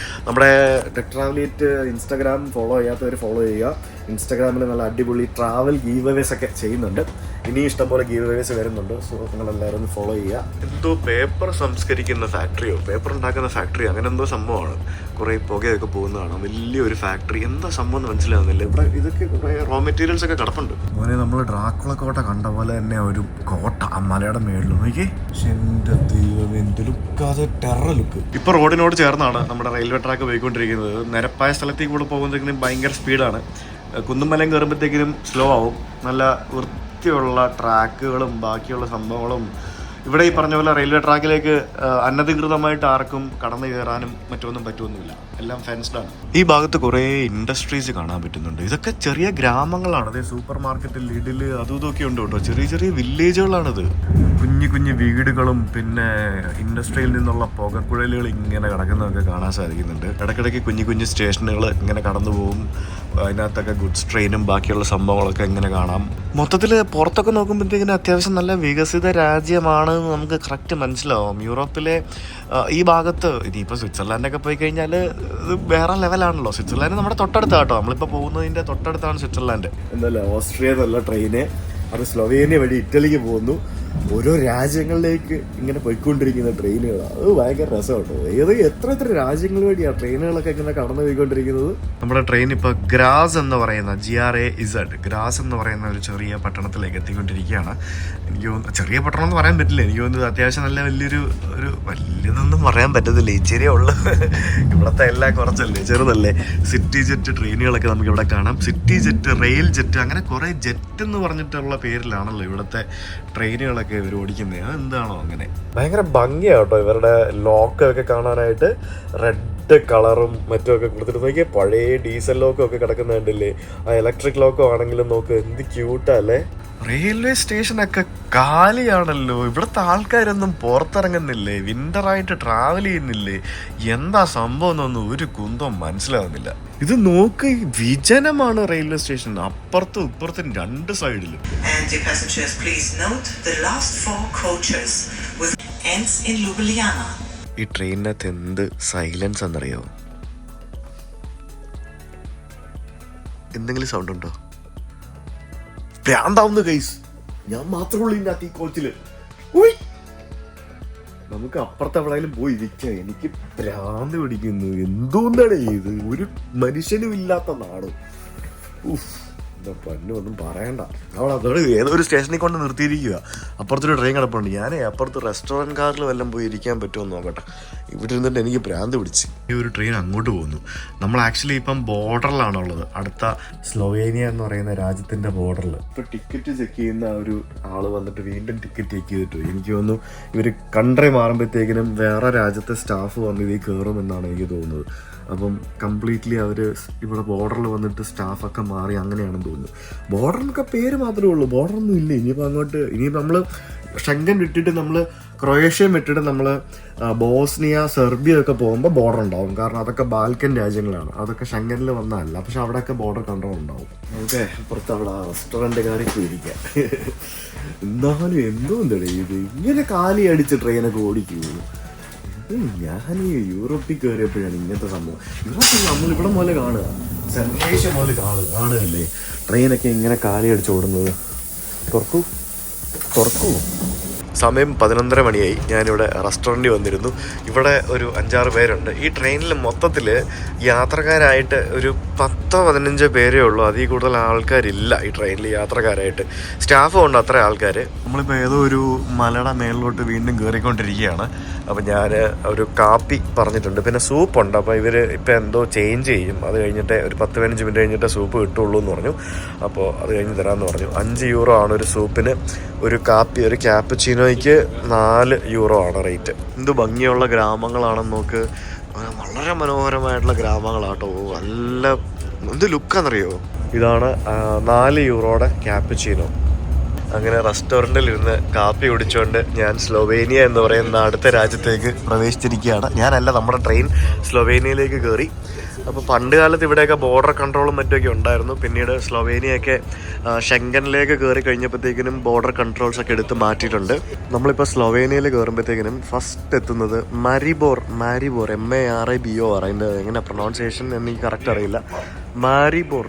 നമ്മുടെ ടെക് ട്രാവലേറ്റ് ഇൻസ്റ്റാഗ്രാം ഫോളോ ചെയ്യാത്തവർ ഫോളോ ചെയ്യുക. ഇൻസ്റ്റാഗ്രാമിൽ നല്ല അടിപൊളി ട്രാവൽ ഗീവ് അവേസ് ഒക്കെ ചെയ്യുന്നുണ്ട്. ഇനി ഇഷ്ടംപോലെ ഗീവ് അവേസ് വരുന്നുണ്ട്. സോ നിങ്ങളെല്ലാവരും ഒന്ന് ഫോളോ ചെയ്യുക. എന്തോ പേപ്പർ സംസ്കരിക്കുന്ന ഫാക്ടറിയോ പേപ്പർ ഉണ്ടാക്കുന്ന ഫാക്ടറിയോ അങ്ങനെ എന്തോ സംഭവമാണ്. കുറേ പുകയൊക്കെ പോകുന്നതാണ്. വലിയൊരു ഫാക്ടറി. എന്താ സംഭവം എന്ന് മനസ്സിലാവുന്നില്ല. ഇവിടെ ഇതൊക്കെ കുറേ റോ മെറ്റീരിയൽസ് ഒക്കെ കിടപ്പുണ്ട്. മോനെ നമ്മൾ ഡ്രാക്കുള കോട്ട കണ്ട പോലെ തന്നെ ഒരു കോട്ട ആ മലയുടെ മേളിൽ നോക്കി. എൻ്റെ ദൈവം, എന്ത് ലുക്ക്! അത് ടെറർ ലുക്ക്. ഇപ്പോൾ റോഡിനോട് ചേർന്നാണ് നമ്മുടെ റെയിൽവേ ട്രാക്ക് പോയിക്കൊണ്ടിരിക്കുന്നത്. നിരപ്പായ സ്ഥലത്തേക്ക് കൂടെ പോകുമ്പോഴത്തേക്കിനും ഭയങ്കര സ്പീഡാണ്. കുന്നും മലയും കയറുമ്പോഴത്തേക്കിനും സ്ലോ ആവും. നല്ല വൃത്തിയുള്ള ട്രാക്കുകളും ബാക്കിയുള്ള സംഭവങ്ങളും. ഇവിടെ ഈ പറഞ്ഞ പോലെ റെയിൽവേ ട്രാക്കിലേക്ക് അനധികൃതമായിട്ട് ആർക്കും കടന്നു കയറാനും മറ്റൊന്നും പറ്റുമൊന്നുമില്ല. എല്ലാം ഫെൻസ്ഡാണ്. ഈ ഭാഗത്ത് കുറേ ഇൻഡസ്ട്രീസ് കാണാൻ പറ്റുന്നുണ്ട്. ഇതൊക്കെ ചെറിയ ഗ്രാമങ്ങളാണ്. അതേ സൂപ്പർ മാർക്കറ്റിൽ ലിഡില് അതും ഇതൊക്കെ ഉണ്ട് കേട്ടോ. ചെറിയ ചെറിയ വില്ലേജുകളാണിത്. കുഞ്ഞു കുഞ്ഞു വീടുകളും പിന്നെ ഇൻഡസ്ട്രിയിൽ നിന്നുള്ള പുകക്കുഴലുകൾ ഇങ്ങനെ കിടക്കുന്നതൊക്കെ കാണാൻ സാധിക്കുന്നുണ്ട്. ഇടയ്ക്കിടയ്ക്ക് കുഞ്ഞു കുഞ്ഞു സ്റ്റേഷനുകൾ ഇങ്ങനെ കടന്നു പോകും. അതിനകത്തൊക്കെ ഗുഡ്സ് ട്രെയിനും ബാക്കിയുള്ള സംഭവങ്ങളൊക്കെ ഇങ്ങനെ കാണാം. മൊത്തത്തിൽ പുറത്തൊക്കെ നോക്കുമ്പോഴത്തേക്കിനും അത്യാവശ്യം നല്ല വികസിത രാജ്യമാണ് നമുക്ക് കറക്റ്റ് മനസ്സിലാവും. യൂറോപ്പിലെ ഈ ഭാഗത്ത് ഇനിയിപ്പോൾ സ്വിറ്റ്സർലാൻഡൊക്കെ പോയി കഴിഞ്ഞാൽ ഇത് വേറെ ലെവലാണല്ലോ. സ്വിറ്റ്സർലാൻഡ് നമ്മുടെ തൊട്ടടുത്താട്ടോ. നമ്മളിപ്പോൾ പോകുന്നതിൻ്റെ തൊട്ടടുത്താണ് സ്വിറ്റ്സർലാൻഡ്. എന്നല്ല ഓസ്ട്രിയ എന്നുള്ള ട്രെയിന് അത് സ്ലൊവേനിയ വഴി ഇറ്റലിക്ക് പോകുന്നു. ഓരോ രാജ്യങ്ങളിലേക്ക് ഇങ്ങനെ പോയിക്കൊണ്ടിരിക്കുന്ന ട്രെയിനുകളാണ്. അത് ഭയങ്കര രസമാട്ടോ. എത്ര രാജ്യങ്ങൾ വഴിയാണ് ട്രെയിനുകളൊക്കെ ഇങ്ങനെ കടന്നു പോയിക്കൊണ്ടിരിക്കുന്നത്. നമ്മുടെ ട്രെയിൻ ഇപ്പോൾ ഗ്രാസ് എന്ന് പറയുന്ന GRAZ ഗ്രാസ് എന്ന് പറയുന്ന ഒരു ചെറിയ പട്ടണത്തിലേക്ക് എത്തിക്കൊണ്ടിരിക്കുകയാണ്. എനിക്ക് തോന്നുന്നു ചെറിയ പട്ടണം എന്ന് പറയാൻ പറ്റില്ല. എനിക്ക് തോന്നുന്നത് അത്യാവശ്യം നല്ല വലിയതൊന്നും പറയാൻ പറ്റത്തില്ല. ഇച്ചിരിയേ ഉള്ളു. ഇവിടുത്തെ എല്ലാം കുറച്ചല്ലേ, ചെറുതല്ലേ. സിറ്റി ജെറ്റ് ട്രെയിനുകളൊക്കെ നമുക്ക് ഇവിടെ കാണാം. സിറ്റി ജെറ്റ്, റെയിൽ ജെറ്റ്, അങ്ങനെ കുറേ ജെറ്റ് എന്ന് പറഞ്ഞിട്ടുള്ള പേരിലാണല്ലോ ഇവിടുത്തെ ട്രെയിനുകളൊക്കെ ഇവർ ഓടിക്കുന്നത്. അതെന്താണോ അങ്ങനെ. ഭയങ്കര ഭംഗിയാട്ടോ ഇവരുടെ ലോക്കൊക്കെ കാണാനായിട്ട്. റെഡ് കളറും മറ്റുമൊക്കെ കൊടുത്തിട്ട് നോക്കിയാൽ പഴയ ഡീസൽ ലോക്കൊക്കെ കിടക്കുന്ന കണ്ടില്ലേ. ആ ഇലക്ട്രിക് ലോക്കോ ആണെങ്കിലും നോക്ക് എന്ത് ക്യൂട്ടല്ലേ. റെയിൽവേ സ്റ്റേഷനൊക്കെ കാലിയാണല്ലോ. ഇവിടുത്തെ ആൾക്കാരൊന്നും പുറത്തിറങ്ങുന്നില്ലേ, വിൻ്ററായിട്ട് ട്രാവൽ ചെയ്യുന്നില്ലേ, എന്താ സംഭവം എന്നൊന്നും ഒരു കുന്തം മനസ്സിലാവുന്നില്ല. ഇത് നോക്ക്, വിജനമാണ് റെയിൽവേ സ്റ്റേഷൻ. അപ്പുറത്തും ഇപ്പുറത്തും 2 സൈഡിലും. ഈ ട്രെയിനിനകത്ത് എന്ത് സൈലൻസ് എന്നറിയോ? എന്തെങ്കിലും സൗണ്ട് ഉണ്ടോ? ഭ്രാന്താവുന്ന കേസ്. ഞാൻ മാത്രമേ ഉള്ളൂ ഇതിനകത്ത് ഈ കോച്ചില്. നമുക്ക് അപ്പുറത്തെ എവിടെയെങ്കിലും പോയി ഇരിക്കാം. എനിക്ക് ഭ്രാന്ത് പിടിക്കുന്നു. എന്തോന്നാണ് ഇത്? ഒരു മനുഷ്യനും ഇല്ലാത്ത നാട്. എന്താ പന്നു ഒന്നും പറയണ്ട. അതോടെ ഏതൊരു സ്റ്റേഷനിൽ കൊണ്ട് നിർത്തിയിരിക്കുക. അപ്പുറത്തൊരു ട്രെയിൻ കിടപ്പുണ്ട്. ഞാൻ അപ്പുറത്ത് റെസ്റ്റോറൻറ്റ് കാറിൽ വല്ലതും പോയി ഇരിക്കാൻ പറ്റുമോ നോക്കട്ടെ. ഇവിടെ ഇരുന്നിട്ട് എനിക്ക് ഭ്രാന്ത് പിടിച്ച്. ഈ ഒരു ട്രെയിൻ അങ്ങോട്ട് പോകുന്നു. നമ്മൾ ആക്ച്വലി ഇപ്പം ബോർഡറിലാണുള്ളത്. അടുത്ത സ്ലൊവേനിയ എന്ന് പറയുന്ന രാജ്യത്തിൻ്റെ ബോർഡറിൽ. ഇപ്പോൾ ടിക്കറ്റ് ചെക്ക് ചെയ്യുന്ന ഒരു ആൾ വന്നിട്ട് വീണ്ടും ടിക്കറ്റ് ചെക്ക് ചെയ്തിട്ട് എനിക്ക് തോന്നുന്നു ഇവർ കൺട്രി മാറുമ്പോഴത്തേക്കിനും വേറെ രാജ്യത്തെ സ്റ്റാഫ് വന്ന് ഇതിൽ കയറുമെന്നാണ് എനിക്ക് തോന്നുന്നത്. അപ്പം കംപ്ലീറ്റ്ലി അവർ ഇവിടെ ബോർഡറിൽ വന്നിട്ട് സ്റ്റാഫൊക്കെ മാറി അങ്ങനെയാണെന്ന് തോന്നുന്നു. ബോർഡറിനൊക്കെ പേര് മാത്രമേ ഉള്ളൂ, ബോർഡറൊന്നും ഇല്ല. ഇനിയിപ്പോൾ നമ്മൾ ഷെങ്കൻ വിട്ടിട്ട് നമ്മൾ ക്രൊയേഷ്യ വിട്ടിട്ട് നമ്മൾ ബോസ്നിയ, സെർബിയ ഒക്കെ പോകുമ്പോൾ ബോർഡർ ഉണ്ടാവും. കാരണം അതൊക്കെ ബാൽക്കൻ രാജ്യങ്ങളാണ്. അതൊക്കെ ഷെങ്കനിൽ വന്നതല്ല. പക്ഷെ അവിടെയൊക്കെ ബോർഡർ കൺട്രോൾ ഉണ്ടാവും. ഓക്കെ, അപ്പുറത്ത് അവിടെ റെസ്റ്റോറൻറ്റുകാരിൽ പോയിരിക്കാം. എന്നാലും എന്തോന്നടേ ഇത് ഇങ്ങനെ കാലി അടിച്ച് ട്രെയിനൊക്കെ ഓടിക്കുന്നു. ഞാൻ ഈ യൂറോപ്പിൽ കയറിയപ്പോഴാണ് ഇങ്ങനത്തെ സംഭവം. യൂറോപ്പിൽ നമ്മൾ ഇവിടെ പോലെ കാണുക. സെൻട്രേഷൻ മുതൽ കാണുകയല്ലേ ട്രെയിനൊക്കെ ഇങ്ങനെ കാലിയടിച്ച് ഓടുന്നത്. തുറക്കൂ. സമയം 11:30 മണിയായി. ഞാനിവിടെ റെസ്റ്റോറൻറ്റിൽ വന്നിരുന്നു. ഇവിടെ ഒരു 5-6 പേരുണ്ട്. ഈ ട്രെയിനിൽ മൊത്തത്തിൽ യാത്രക്കാരായിട്ട് ഒരു 10-15 പേരേ ഉള്ളൂ. അതിൽ കൂടുതൽ ആൾക്കാരില്ല ഈ ട്രെയിനിൽ യാത്രക്കാരായിട്ട്. സ്റ്റാഫും ഉണ്ട് അത്ര ആൾക്കാർ. നമ്മളിപ്പോൾ ഏതോ ഒരു മലയുടെ മേളിലോട്ട് വീണ്ടും കയറിക്കൊണ്ടിരിക്കുകയാണ്. അപ്പോൾ ഞാൻ ഒരു കാപ്പി പറഞ്ഞിട്ടുണ്ട്, പിന്നെ സൂപ്പുണ്ട്. അപ്പോൾ ഇവർ ഇപ്പോൾ എന്തോ ചേഞ്ച് ചെയ്യും. അത് കഴിഞ്ഞിട്ട് ഒരു 10-15 മിനിറ്റ് കഴിഞ്ഞിട്ട് സൂപ്പ് കിട്ടുള്ളൂ എന്ന് പറഞ്ഞു. അപ്പോൾ അത് കഴിഞ്ഞ് തരാമെന്ന് പറഞ്ഞു. 5 യൂറോ ആണ് ഒരു സൂപ്പിന്. ഒരു കാപ്പി, ഒരു ക്യാപ്പച്ചീനോയ്ക്ക് 4 യൂറോ ആണ് റേറ്റ്. എന്ത് ഭംഗിയുള്ള ഗ്രാമങ്ങളാണെന്ന് നോക്ക്. വളരെ മനോഹരമായിട്ടുള്ള ഗ്രാമങ്ങളാട്ടോ. നല്ല എന്ത് ലുക്കാണെന്നറിയോ. ഇതാണ് 4 യൂറോയുടെ ക്യാപ്പച്ചീനോ. അങ്ങനെ റെസ്റ്റോറൻറ്റിൽ ഇരുന്ന് കാപ്പി കുടിച്ചുകൊണ്ട് ഞാൻ സ്ലൊവേനിയ എന്ന് പറയുന്ന അടുത്ത രാജ്യത്തേക്ക് പ്രവേശിച്ചിരിക്കുകയാണ്. ഞാനല്ല, നമ്മുടെ ട്രെയിൻ സ്ലൊവേനിയയിലേക്ക് കയറി. അപ്പോൾ പണ്ട് കാലത്ത് ഇവിടെയൊക്കെ ബോർഡർ കൺട്രോളും മറ്റുമൊക്കെ ഉണ്ടായിരുന്നു. പിന്നീട് സ്ലൊവേനിയയൊക്കെ ഷെങ്കനിലേക്ക് കയറി കഴിഞ്ഞപ്പോഴത്തേക്കിനും ബോർഡർ കൺട്രോൾസൊക്കെ എടുത്ത് മാറ്റിയിട്ടുണ്ട്. നമ്മളിപ്പോൾ സ്ലൊവേനിയയിൽ കയറുമ്പോഴത്തേക്കിനും ഫസ്റ്റ് എത്തുന്നത് മാരിബോർ MARIBOR. അതിൻ്റെ എങ്ങനെ പ്രൊനൗൺസിയേഷൻ എനിക്ക് കറക്റ്റ് അറിയില്ല. മാരിബോർ.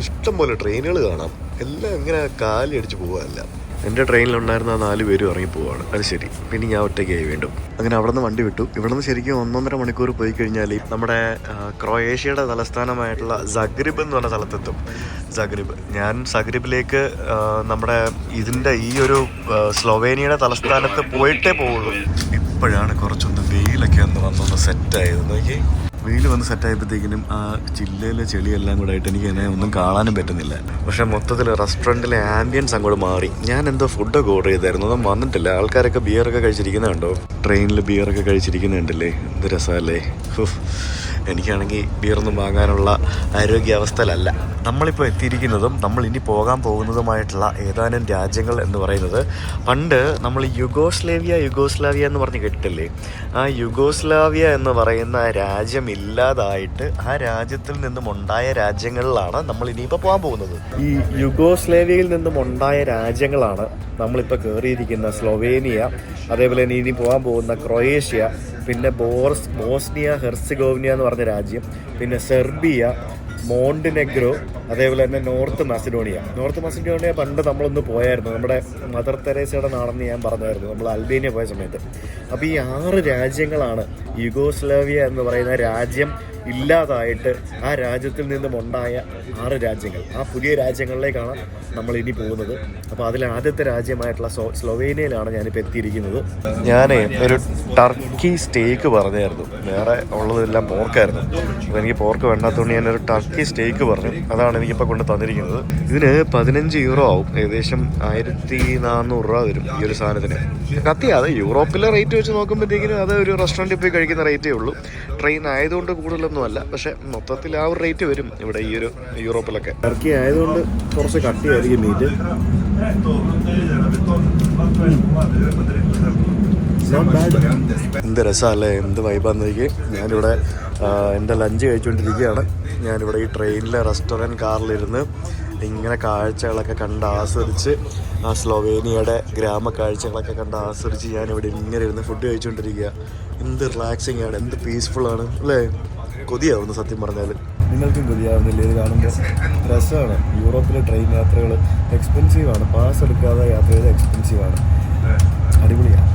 ഇഷ്ടംപോലെ ട്രെയിനുകൾ കാണാം. എല്ലാം ഇങ്ങനെ കാലി പോകാനല്ല. എൻ്റെ ട്രെയിനിലുണ്ടായിരുന്ന 4 പേരും ഇറങ്ങി പോവാണ്. അത് ശരി. പിന്നെ ഞാൻ ഒറ്റയ്ക്കായി വീണ്ടും. അങ്ങനെ അവിടെ നിന്ന് വണ്ടി വിട്ടു. ഇവിടെ നിന്ന് ശരിക്കും 1.5 മണിക്കൂർ പോയി കഴിഞ്ഞാൽ നമ്മുടെ ക്രൊയേഷ്യയുടെ തലസ്ഥാനമായിട്ടുള്ള സഗ്രിബ് എന്ന് പറഞ്ഞ സ്ഥലത്തെത്തും. ഞാൻ സഗ്രിബിലേക്ക് നമ്മുടെ ഇതിൻ്റെ ഈ ഒരു സ്ലൊവേനിയയുടെ തലസ്ഥാനത്ത് പോയിട്ടേ പോവുള്ളൂ. ഇപ്പോഴാണ് കുറച്ചൊന്ന് വെയിലൊക്കെ വന്നൊന്ന് സെറ്റായത്. നോക്കി, വെയിൽ വന്ന് സെറ്റായപ്പോഴത്തേക്കിനും ആ ജില്ലയിലെ ചെളിയെല്ലാം കൂടെ ആയിട്ട് എനിക്ക് എന്നെ ഒന്നും കാണാനും പറ്റുന്നില്ല. പക്ഷേ മൊത്തത്തിൽ റെസ്റ്റോറൻറ്റിലെ ആംബിയൻസ് അങ്ങോട്ട് മാറി. ഞാൻ എന്തോ ഫുഡൊക്കെ ഓർഡർ ചെയ്തായിരുന്നു, അതൊന്നും വന്നിട്ടില്ല. ആൾക്കാരൊക്കെ ബിയറൊക്കെ കഴിച്ചിരിക്കുന്നത് കണ്ടോ? ട്രെയിനിൽ ബിയറൊക്കെ കഴിച്ചിരിക്കുന്നുണ്ടല്ലേ? എന്ത് രസമല്ലേ. എനിക്കാണെങ്കിൽ ബിയറൊന്നും വാങ്ങാനുള്ള ആരോഗ്യാവസ്ഥയിലല്ല. നമ്മളിപ്പോൾ എത്തിയിരിക്കുന്നതും നമ്മൾ ഇനി പോകാൻ പോകുന്നതുമായിട്ടുള്ള ഏതാനും രാജ്യങ്ങൾ എന്ന് പറയുന്നത്, പണ്ട് നമ്മൾ യുഗോസ്ലാവിയ എന്ന് പറഞ്ഞ് കേട്ടിട്ടില്ലേ? ആ യുഗോസ്ലാവിയ എന്ന് പറയുന്ന രാജ്യം ഇല്ലാതായിട്ട് ആ രാജ്യത്തിൽ നിന്നും ഉണ്ടായ രാജ്യങ്ങളിലാണ് നമ്മൾ ഇനിയിപ്പോൾ പോകാൻ പോകുന്നത്. ഈ യുഗോസ്ലാവിയയിൽ നിന്നും ഉണ്ടായ രാജ്യങ്ങളാണ് നമ്മളിപ്പോൾ കയറിയിരിക്കുന്ന സ്ലൊവേനിയ, അതേപോലെ തന്നെ ഇനി പോകാൻ പോകുന്ന ക്രൊയേഷ്യ, പിന്നെ ബോസ്നിയ ഹെർസിഗോവിന എന്ന് പറഞ്ഞ രാജ്യം, പിന്നെ സെർബിയ, മോണ്ടിനെഗ്രോ, അതേപോലെ തന്നെ നോർത്ത് മസിഡോണിയ പണ്ട് നമ്മളൊന്ന് പോയായിരുന്നു. നമ്മുടെ മദർ തെരേസയുടെ നാടെന്ന് ഞാൻ പറഞ്ഞായിരുന്നു നമ്മൾ അൽബേനിയ പോയ സമയത്ത്. അപ്പോൾ ഈ 6 രാജ്യങ്ങളാണ് യുഗോസ്ലാവിയ എന്ന് പറയുന്ന രാജ്യം ഇല്ലാതായിട്ട് ആ രാജ്യത്തിൽ നിന്നും ഉണ്ടായ 6 രാജ്യങ്ങൾ. ആ പുതിയ രാജ്യങ്ങളിലേക്കാണ് നമ്മൾ ഇനി പോകുന്നത്. അപ്പോൾ അതിൽ ആദ്യത്തെ രാജ്യമായിട്ടുള്ള സ്ലൊവേനിയയിലാണ് ഞാനിപ്പോൾ എത്തിയിരിക്കുന്നത്. ഞാൻ ഒരു ടർക്കി സ്റ്റേക്ക് പറഞ്ഞായിരുന്നു. വേറെ ഉള്ളതെല്ലാം പോർക്കായിരുന്നു. അപ്പോൾ എനിക്ക് പോർക്ക് വേണ്ടാത്തതുകൊണ്ട് ഞാനൊരു ടർക്കി സ്റ്റേക്ക് പറഞ്ഞു. അതാണ് എനിക്കിപ്പോൾ കൊണ്ട് തന്നിരിക്കുന്നത്. ഇതിന് 15 യൂറോ ആവും. ഏകദേശം 1400 രൂപ വരും ഈ ഒരു സാധനത്തിന്. അത് യൂറോപ്പിലെ റേറ്റ് വെച്ച് നോക്കുമ്പോഴത്തേക്കിനും അത് ഒരു റെസ്റ്റോറൻറ്റിൽ പോയി കഴിക്കുന്ന റേറ്റേ ഉള്ളൂ. ട്രെയിൻ ആയതുകൊണ്ട് കൂടുതലൊന്നും അല്ല, പക്ഷെ മൊത്തത്തിൽ ആ ഒരു റേറ്റ് വരും ഇവിടെ ഈ ഒരു യൂറോപ്പിലൊക്കെ. ടർക്കി ആയതുകൊണ്ട് കുറച്ച് കട്ടിയായിരിക്കും മീറ്റ്. എന്ത് രസമല്ലേ, എന്ത് വൈബാന്നേക്ക്. ഞാനിവിടെ എൻ്റെ ലഞ്ച് കഴിച്ചുകൊണ്ടിരിക്കുകയാണ്. ഞാനിവിടെ ഈ ട്രെയിനിലെ റെസ്റ്റോറൻറ്റ് കാറിലിരുന്ന് ഇങ്ങനെ കാഴ്ചകളൊക്കെ കണ്ട് ആസ്വദിച്ച്, ആ സ്ലൊവേനിയയുടെ ഗ്രാമ കാഴ്ചകളൊക്കെ കണ്ട് ആസ്വദിച്ച് ഞാനിവിടെ ഇങ്ങനെ ഇരുന്ന് ഫുഡ് കഴിച്ചുകൊണ്ടിരിക്കുക. എന്ത് റിലാക്സിങ് ആണ്, എന്ത് പീസ്ഫുള്ളാണ് അല്ലേ. കൊതിയാവുന്നു സത്യം പറഞ്ഞാൽ. നിങ്ങൾക്കും കൊതിയാവുന്നില്ലേ ഇത് കാണുമ്പോൾ? രസമാണ്. യൂറോപ്പിലെ ട്രെയിൻ യാത്രകൾ എക്സ്പെൻസീവാണ്. പാസ് എടുക്കാതെ യാത്ര ചെയ്ത് എക്സ്പെൻസീവാണ്. അടിപൊളിയാണ്.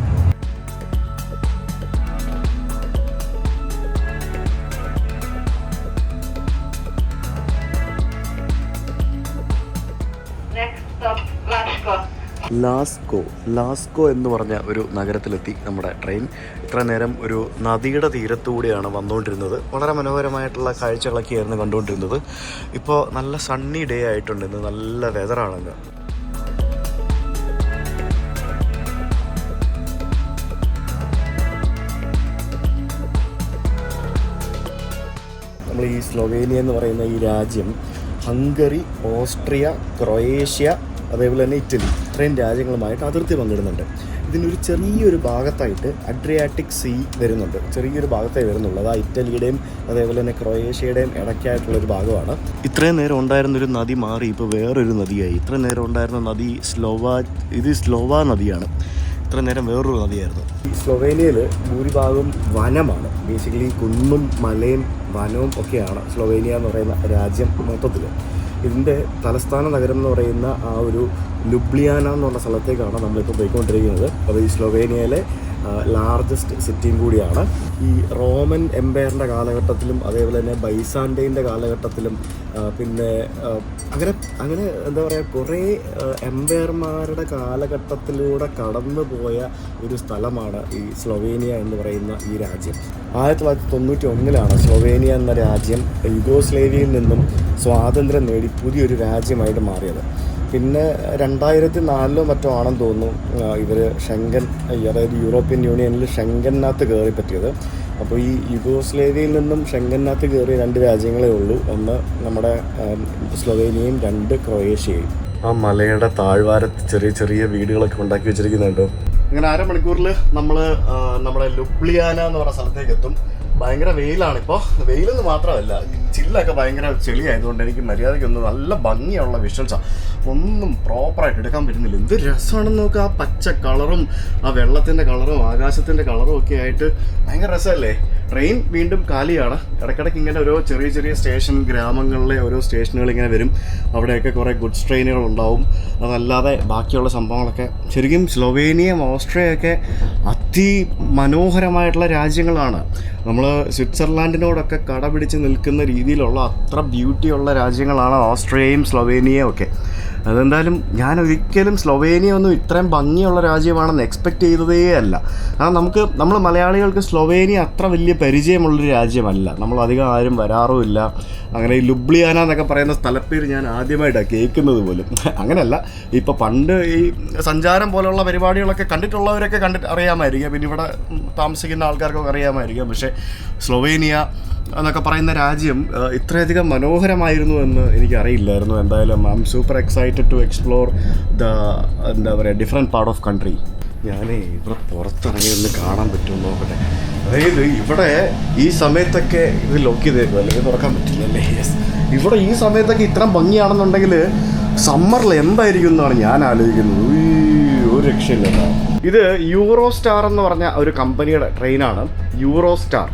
ലാസ്കോ എന്ന് പറഞ്ഞ ഒരു നഗരത്തിലെത്തി നമ്മുടെ ട്രെയിൻ. ഇത്ര നേരം ഒരു നദിയുടെ തീരത്തുകൂടിയാണ് വന്നുകൊണ്ടിരുന്നത്. വളരെ മനോഹരമായിട്ടുള്ള കാഴ്ചകളൊക്കെ ആയിരുന്നു കണ്ടുകൊണ്ടിരുന്നത്. ഇപ്പോൾ നല്ല സണ്ണി ഡേ ആയിട്ടുണ്ട്. ഇന്ന് നല്ല വെതറാണെന്ന്. നമ്മൾ ഈ സ്ലൊവേനിയ എന്ന് പറയുന്ന ഈ രാജ്യം ഹംഗറി, ഓസ്ട്രിയ, ക്രൊയേഷ്യ, അതേപോലെ തന്നെ ഇറ്റലി, ഇത്രയും രാജ്യങ്ങളുമായിട്ട് അതിർത്തി പങ്കിടുന്നുണ്ട്. ഇതിനൊരു ചെറിയൊരു ഭാഗത്തായിട്ട് അഡ്രിയാറ്റിക് സീ വരുന്നുണ്ട്. ചെറിയൊരു ഭാഗത്തേ വരുന്നുള്ളൂ. അത് ഇറ്റലിയുടെയും അതേപോലെ തന്നെ ക്രൊയേഷ്യയുടെയും ഇടയ്ക്കായിട്ടുള്ളൊരു ഭാഗമാണ്. ഇത്രയും നേരം ഉണ്ടായിരുന്നൊരു നദി മാറി ഇപ്പോൾ വേറൊരു നദിയായി. ഇത്രയും നേരം ഉണ്ടായിരുന്ന നദി സ്ലോവാ നദിയാണ്. ഇത്ര നേരം വേറൊരു നദിയായിരുന്നു. ഈ സ്ലൊവേനിയയിൽ ഭൂരിഭാഗം വനമാണ്. ബേസിക്കലി കുന്നും മലയും വനവും ഒക്കെയാണ് സ്ലൊവേനിയ എന്ന് പറയുന്ന രാജ്യം മൊത്തത്തിൽ. ഇതിൻ്റെ തലസ്ഥാന നഗരം എന്ന് പറയുന്ന ആ ഒരു ലുബ്ലിയാന എന്നുള്ള സ്ഥലത്തേക്കാണ് നമ്മളിപ്പോൾ പോയിക്കൊണ്ടിരിക്കുന്നത്. അത് ഈ സ്ലൊവേനിയയിലെ ലാർജസ്റ്റ് സിറ്റിയും കൂടിയാണ്. ഈ റോമൻ എംപയറിൻ്റെ കാലഘട്ടത്തിലും അതേപോലെ തന്നെ ബൈസാൻറ്റൈൻ്റെ കാലഘട്ടത്തിലും പിന്നെ അങ്ങനെ എന്താ പറയുക, കുറേ എംപയർമാരുടെ കാലഘട്ടത്തിലൂടെ കടന്നു പോയ ഒരു സ്ഥലമാണ് ഈ സ്ലൊവേനിയ എന്ന് പറയുന്ന ഈ രാജ്യം. 1991 സ്ലൊവേനിയ എന്ന രാജ്യം യുഗോസ്ലേവിയയിൽ നിന്നും സ്വാതന്ത്ര്യം നേടി പുതിയൊരു രാജ്യമായിട്ട് മാറിയത്. പിന്നെ 2004 മറ്റോ ആണെന്ന് തോന്നുന്നു ഇവർ ഷെങ്കൻ, അതായത് യൂറോപ്യൻ യൂണിയനിൽ ഷെങ്കനകത്ത് കയറി പറ്റിയത്. അപ്പോൾ ഈ യുഗോസ്ലേവിയയിൽ നിന്നും ഷെങ്കനകത്ത് കയറിയ 2 രാജ്യങ്ങളേ ഉള്ളൂ. ഒന്ന് നമ്മുടെ സ്ലൊവേനിയയും 2 ക്രൊയേഷ്യയും. ആ മലയുടെ താഴ്വാരത്ത് ചെറിയ ചെറിയ വീടുകളൊക്കെ ഉണ്ടാക്കി വെച്ചിരിക്കുന്നുണ്ട്. ഇങ്ങനെ 1/2 മണിക്കൂറിൽ നമ്മൾ നമ്മുടെ ലുബ്ലിയാന എന്ന് പറയുന്ന സ്ഥലത്തേക്ക് എത്തും. ഭയങ്കര വെയിലാണിപ്പോൾ. വെയിലെന്ന് മാത്രമല്ല, ചില്ലൊക്കെ ഭയങ്കര ചെളിയായതുകൊണ്ട് എനിക്ക് മര്യാദയ്ക്കൊന്നും നല്ല ഭംഗിയുള്ള വിഷ്വൽസാണ്. ഒന്നും പ്രോപ്പറായിട്ട് എടുക്കാൻ പറ്റുന്നില്ല. എന്ത് രസമാണെന്ന് നോക്കുക. ആ പച്ച കളറും ആ വെള്ളത്തിൻ്റെ കളറും ആകാശത്തിൻ്റെ കളറും ഒക്കെ ആയിട്ട് ഭയങ്കര രസമല്ലേ. ട്രെയിൻ വീണ്ടും കാലിയാണ്. ഇടയ്ക്കിടയ്ക്ക് ഇങ്ങനെ ഓരോ ചെറിയ ചെറിയ സ്റ്റേഷൻ, ഗ്രാമങ്ങളിലെ ഓരോ സ്റ്റേഷനുകൾ ഇങ്ങനെ വരും. അവിടെയൊക്കെ കുറേ ഗുഡ്സ് ട്രെയിനുകൾ ഉണ്ടാവും. അതല്ലാതെ ബാക്കിയുള്ള സംഭവങ്ങളൊക്കെ ശരിക്കും സ്ലൊവേനിയയും ഓസ്ട്രിയയൊക്കെ അതിമനോഹരമായിട്ടുള്ള രാജ്യങ്ങളാണ്. നമ്മൾ സ്വിറ്റ്സർലാൻഡിനോടൊക്കെ കടപിടിച്ച് നിൽക്കുന്ന രീതിയിലുള്ള അത്ര ബ്യൂട്ടിയുള്ള രാജ്യങ്ങളാണ് ഓസ്ട്രിയയും സ്ലൊവേനിയയും ഒക്കെ. അതെന്തായാലും ഞാൻ ഒരിക്കലും സ്ലൊവേനിയ ഒന്നും ഇത്രയും ഭംഗിയുള്ള രാജ്യമാണെന്ന് എക്സ്പെക്റ്റ് ചെയ്തതേ അല്ല. കാരണം നമ്മൾ മലയാളികൾക്ക് സ്ലൊവേനിയ അത്ര വലിയ പരിചയമുള്ളൊരു രാജ്യമല്ല. നമ്മൾ അധികം ആരും വരാറുമില്ല. അങ്ങനെ ഈ ലുബ്ലിയാന എന്നൊക്കെ പറയുന്ന സ്ഥലപ്പേര് ഞാൻ ആദ്യമായിട്ടാണ് കേൾക്കുന്നത് പോലും. അങ്ങനെയല്ല, ഇപ്പോൾ പണ്ട് ഈ സഞ്ചാരം പോലുള്ള പരിപാടികളൊക്കെ കണ്ടിട്ടുള്ളവരൊക്കെ അറിയാമായിരിക്കും. പിന്നെ ഇവിടെ താമസിക്കുന്ന ആൾക്കാർക്കൊക്കെ അറിയാമായിരിക്കും. പക്ഷേ സ്ലൊവേനിയ എന്നൊക്കെ പറയുന്ന രാജ്യം ഇത്രയധികം മനോഹരമായിരുന്നു എന്ന് എനിക്കറിയില്ലായിരുന്നു. എന്തായാലും I am super excited to explore എന്താ പറയുക, ഡിഫറെൻറ്റ് പാർട്ട് ഓഫ് കൺട്രി. ഞാനേ ഇവിടെ പുറത്തിറങ്ങി ഒന്ന് കാണാൻ പറ്റുമെന്ന് നോക്കട്ടെ. അതായത് ഇവിടെ ഈ സമയത്തൊക്കെ ഇത് ലോക്ക് ചെയ്തേക്കും, അല്ലെങ്കിൽ തുറക്കാൻ പറ്റില്ലല്ലേ. യെസ്, ഇവിടെ ഈ സമയത്തൊക്കെ ഇത്രയും ഭംഗിയാണെന്നുണ്ടെങ്കിൽ സമ്മറിൽ എന്തായിരിക്കും എന്നാണ് ഞാൻ ആലോചിക്കുന്നത്. ഒരു രക്ഷയില്ല. ഇത് യൂറോസ്റ്റാർ എന്ന് പറഞ്ഞ ഒരു കമ്പനിയുടെ ട്രെയിനാണ്. യൂറോസ്റ്റാർ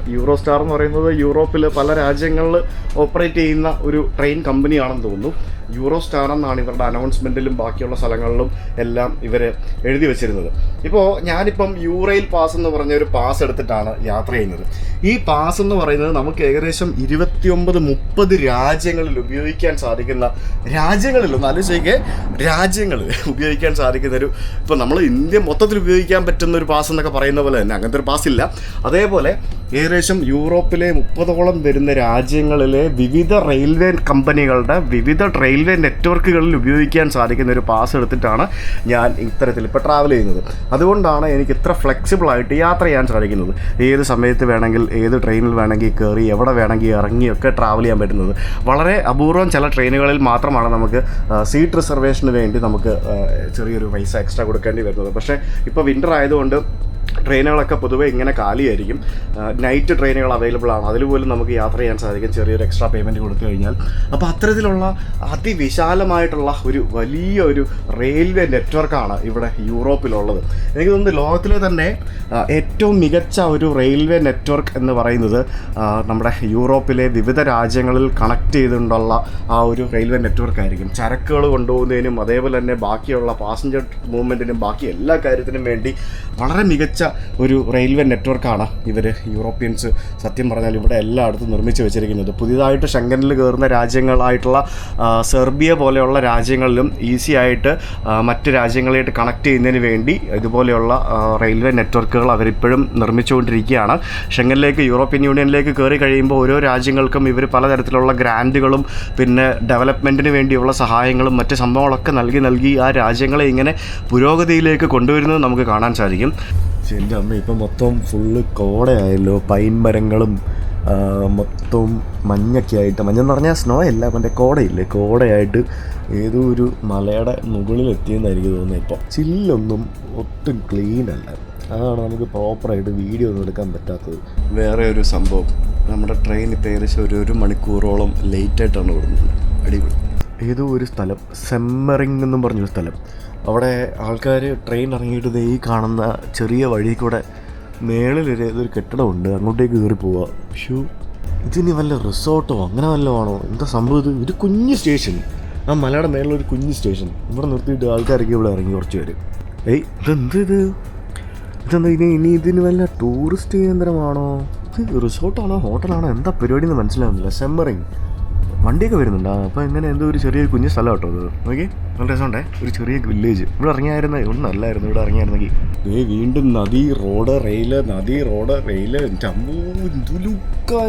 എന്ന് പറയുന്നത് യൂറോപ്പിൽ പല രാജ്യങ്ങളിൽ ഓപ്പറേറ്റ് ചെയ്യുന്ന ഒരു ട്രെയിൻ കമ്പനിയാണെന്ന് തോന്നുന്നു. യൂറോസ്റ്റാർ എന്നാണ് ഇവരുടെ അനൗൺസ്മെൻറ്റിലും ബാക്കിയുള്ള സ്ഥലങ്ങളിലും എല്ലാം ഇവർ എഴുതി വെച്ചിരുന്നത്. ഇപ്പോൾ ഞാനിപ്പം യൂറെയിൽ പാസ് എന്ന് പറഞ്ഞ ഒരു പാസ് എടുത്തിട്ടാണ് യാത്ര ചെയ്യുന്നത്. ഈ പാസ് എന്ന് പറയുന്നത് നമുക്ക് ഏകദേശം 29-30 രാജ്യങ്ങളിൽ ഉപയോഗിക്കാൻ സാധിക്കുന്ന, രാജ്യങ്ങളിലൊന്നും ആലോചിക്കുക, രാജ്യങ്ങളിൽ ഉപയോഗിക്കാൻ സാധിക്കുന്നൊരു, ഇപ്പോൾ നമ്മൾ ഇന്ത്യ മൊത്തത്തിൽ ഉപയോഗിക്കാൻ പറ്റുന്ന ഒരു പാസ് എന്നൊക്കെ പറയുന്ന പോലെ തന്നെ അങ്ങനത്തെ ഒരു പാസ് ഇല്ല. അതേപോലെ ഏകദേശം യൂറോപ്പിലെ 30ഓളം വരുന്ന രാജ്യങ്ങളിലെ വിവിധ റെയിൽവേ കമ്പനികളുടെ വിവിധ റെയിൽവേ നെറ്റ്വർക്കുകളിൽ ഉപയോഗിക്കാൻ സാധിക്കുന്ന ഒരു പാസ് എടുത്തിട്ടാണ് ഞാൻ ഇത്തരത്തിൽ ഇപ്പോൾ ട്രാവൽ ചെയ്യുന്നത്. അതുകൊണ്ടാണ് എനിക്ക് ഇത്ര ഫ്ലെക്സിബിളായിട്ട് യാത്ര ചെയ്യാൻ സാധിക്കുന്നത്. ഏത് സമയത്ത് വേണമെങ്കിൽ ഏത് ട്രെയിനിൽ വേണമെങ്കിൽ കയറി എവിടെ വേണമെങ്കിൽ ഇറങ്ങിയൊക്കെ ട്രാവൽ ചെയ്യാൻ പറ്റുന്നത്. വളരെ അപൂർവം ചില ട്രെയിനുകളിൽ മാത്രമാണ് നമുക്ക് സീറ്റ് റിസർവേഷന് വേണ്ടി നമുക്ക് ചെറിയൊരു പൈസ എക്സ്ട്രാ കൊടുക്കേണ്ടി വരുന്നത്. പക്ഷേ ഇപ്പോൾ വിൻ്റർ ആയതുകൊണ്ട് ട്രെയിനുകളൊക്കെ പൊതുവെ ഇങ്ങനെ കാലിയായിരിക്കും. നൈറ്റ് ട്രെയിനുകൾ അവൈലബിൾ ആണ്. അതിൽ പോലും നമുക്ക് യാത്ര ചെയ്യാൻ സാധിക്കും ചെറിയൊരു എക്സ്ട്രാ പേയ്മെൻറ്റ് കൊടുത്തു കഴിഞ്ഞാൽ. അപ്പോൾ അത്തരത്തിലുള്ള അതിവിശാലമായിട്ടുള്ള ഒരു വലിയൊരു റെയിൽവേ നെറ്റ്വർക്കാണ് ഇവിടെ യൂറോപ്പിലുള്ളത്. എനിക്ക് തോന്നുന്നു ലോകത്തിലെ തന്നെ ഏറ്റവും മികച്ച ഒരു റെയിൽവേ നെറ്റ്വർക്ക് എന്ന് പറയുന്നത് നമ്മുടെ യൂറോപ്പിലെ വിവിധ രാജ്യങ്ങളിൽ കണക്ട് ചെയ്തുകൊണ്ടുള്ള ആ ഒരു റെയിൽവേ നെറ്റ്വർക്കായിരിക്കും. ചരക്കുകൾ കൊണ്ടുപോകുന്നതിനും അതേപോലെ തന്നെ ബാക്കിയുള്ള പാസഞ്ചർ മൂവ്മെൻറ്റിനും ബാക്കി എല്ലാ കാര്യത്തിനും വേണ്ടി വളരെ മികച്ച ഒരു റെയിൽവേ നെറ്റ്വർക്കാണ് ഇവർ യൂറോപ്യൻസ് സത്യം പറഞ്ഞാൽ ഇവിടെ എല്ലായിടത്തും നിർമ്മിച്ച് വെച്ചിരിക്കുന്നത്. പുതിയതായിട്ട് ഷെങ്കനിൽ കയറുന്ന രാജ്യങ്ങളായിട്ടുള്ള സെർബിയ പോലെയുള്ള രാജ്യങ്ങളിലും ഈസി ആയിട്ട് മറ്റ് രാജ്യങ്ങളായിട്ട് കണക്ട് ചെയ്യുന്നതിന് വേണ്ടി ഇതുപോലെയുള്ള റെയിൽവേ നെറ്റ്വർക്കുകൾ അവരിപ്പോഴും നിർമ്മിച്ചുകൊണ്ടിരിക്കുകയാണ്. ഷെങ്കനിലേക്ക്, യൂറോപ്യൻ യൂണിയനിലേക്ക് കയറി കഴിയുമ്പോൾ ഓരോ രാജ്യങ്ങൾക്കും ഇവർ പലതരത്തിലുള്ള ഗ്രാൻറ്റുകളും പിന്നെ ഡെവലപ്മെൻറ്റിന് വേണ്ടിയുള്ള സഹായങ്ങളും മറ്റ് സംഭവങ്ങളൊക്കെ നൽകി ആ രാജ്യങ്ങളെ ഇങ്ങനെ പുരോഗതിയിലേക്ക് കൊണ്ടുവരുന്നത് നമുക്ക് കാണാൻ സാധിക്കും. എൻ്റെ അമ്മ ഇപ്പം മൊത്തം ഫുള്ള് കോടയായല്ലോ. പൈൻ മരങ്ങളും മൊത്തം മഞ്ഞൊക്കെ ആയിട്ട്, മഞ്ഞെന്ന് പറഞ്ഞാൽ സ്നോ അല്ല, മറ്റേ കോടയില്ലേ, കോടയായിട്ട് ഏതോ ഒരു മലയുടെ മുകളിലെത്തിയെന്ന് എനിക്ക് തോന്നുന്നത്. ഇപ്പോൾ ചില്ലൊന്നും ഒട്ടും ക്ലീൻ അല്ല. അതാണ് നമുക്ക് പ്രോപ്പറായിട്ട് വീഡിയോ ഒന്നും എടുക്കാൻ പറ്റാത്തത്. വേറെ ഒരു സംഭവം, നമ്മുടെ ട്രെയിൻ ഇപ്പോൾ ഏകദേശം ഒരു മണിക്കൂറോളം ലേറ്റായിട്ടാണ് ഓടുന്നത്. അടിപൊളി. ഏതോ ഒരു സ്ഥലം, സെമ്മറിങ് എന്നും പറഞ്ഞൊരു സ്ഥലം, അവിടെ ആൾക്കാർ ട്രെയിൻ ഇറങ്ങിയിട്ട് ദേ ഈ കാണുന്ന ചെറിയ വഴി കൂടെ മേളിലൊരു ഏതൊരു കെട്ടിടമുണ്ട്, അങ്ങോട്ടേക്ക് കയറി പോവുക. ഷൂ ഇതിന് വല്ല റിസോർട്ടോ അങ്ങനെ വല്ലതും ആണോ? എന്താ സംഭവം? ഇത് ഒരു കുഞ്ഞ് സ്റ്റേഷൻ, ആ മലയുടെ മേളിലൊരു കുഞ്ഞ് സ്റ്റേഷൻ. ഇവിടെ നിർത്തിയിട്ട് ആൾക്കാരൊക്കെ ഇവിടെ ഇറങ്ങി കുറച്ച് പേര്. ഇതെന്താ ഇനി ഇതിന് വല്ല ടൂറിസ്റ്റ് കേന്ദ്രമാണോ? ഇത് റിസോർട്ടാണോ ഹോട്ടലാണോ എന്താ പരിപാടി എന്ന് മനസ്സിലാവുന്നില്ല. സെമ്മറിങ് വണ്ടിയൊക്കെ വരുന്നുണ്ട്. അപ്പോൾ എങ്ങനെ എന്തോ ഒരു ചെറിയൊരു കുഞ്ഞ് സ്ഥലം കേട്ടോ അത്. നോക്കി നല്ല രസമുണ്ടേ, ഒരു ചെറിയ വില്ലേജ്. ഇവിടെ ഇറങ്ങിയായിരുന്നു ഒന്നല്ലായിരുന്നു, ഇവിടെ ഇറങ്ങിയായിരുന്നെങ്കിൽ വീണ്ടും നദി റോഡ് റെയില്, നദി റോഡ് റെയില്.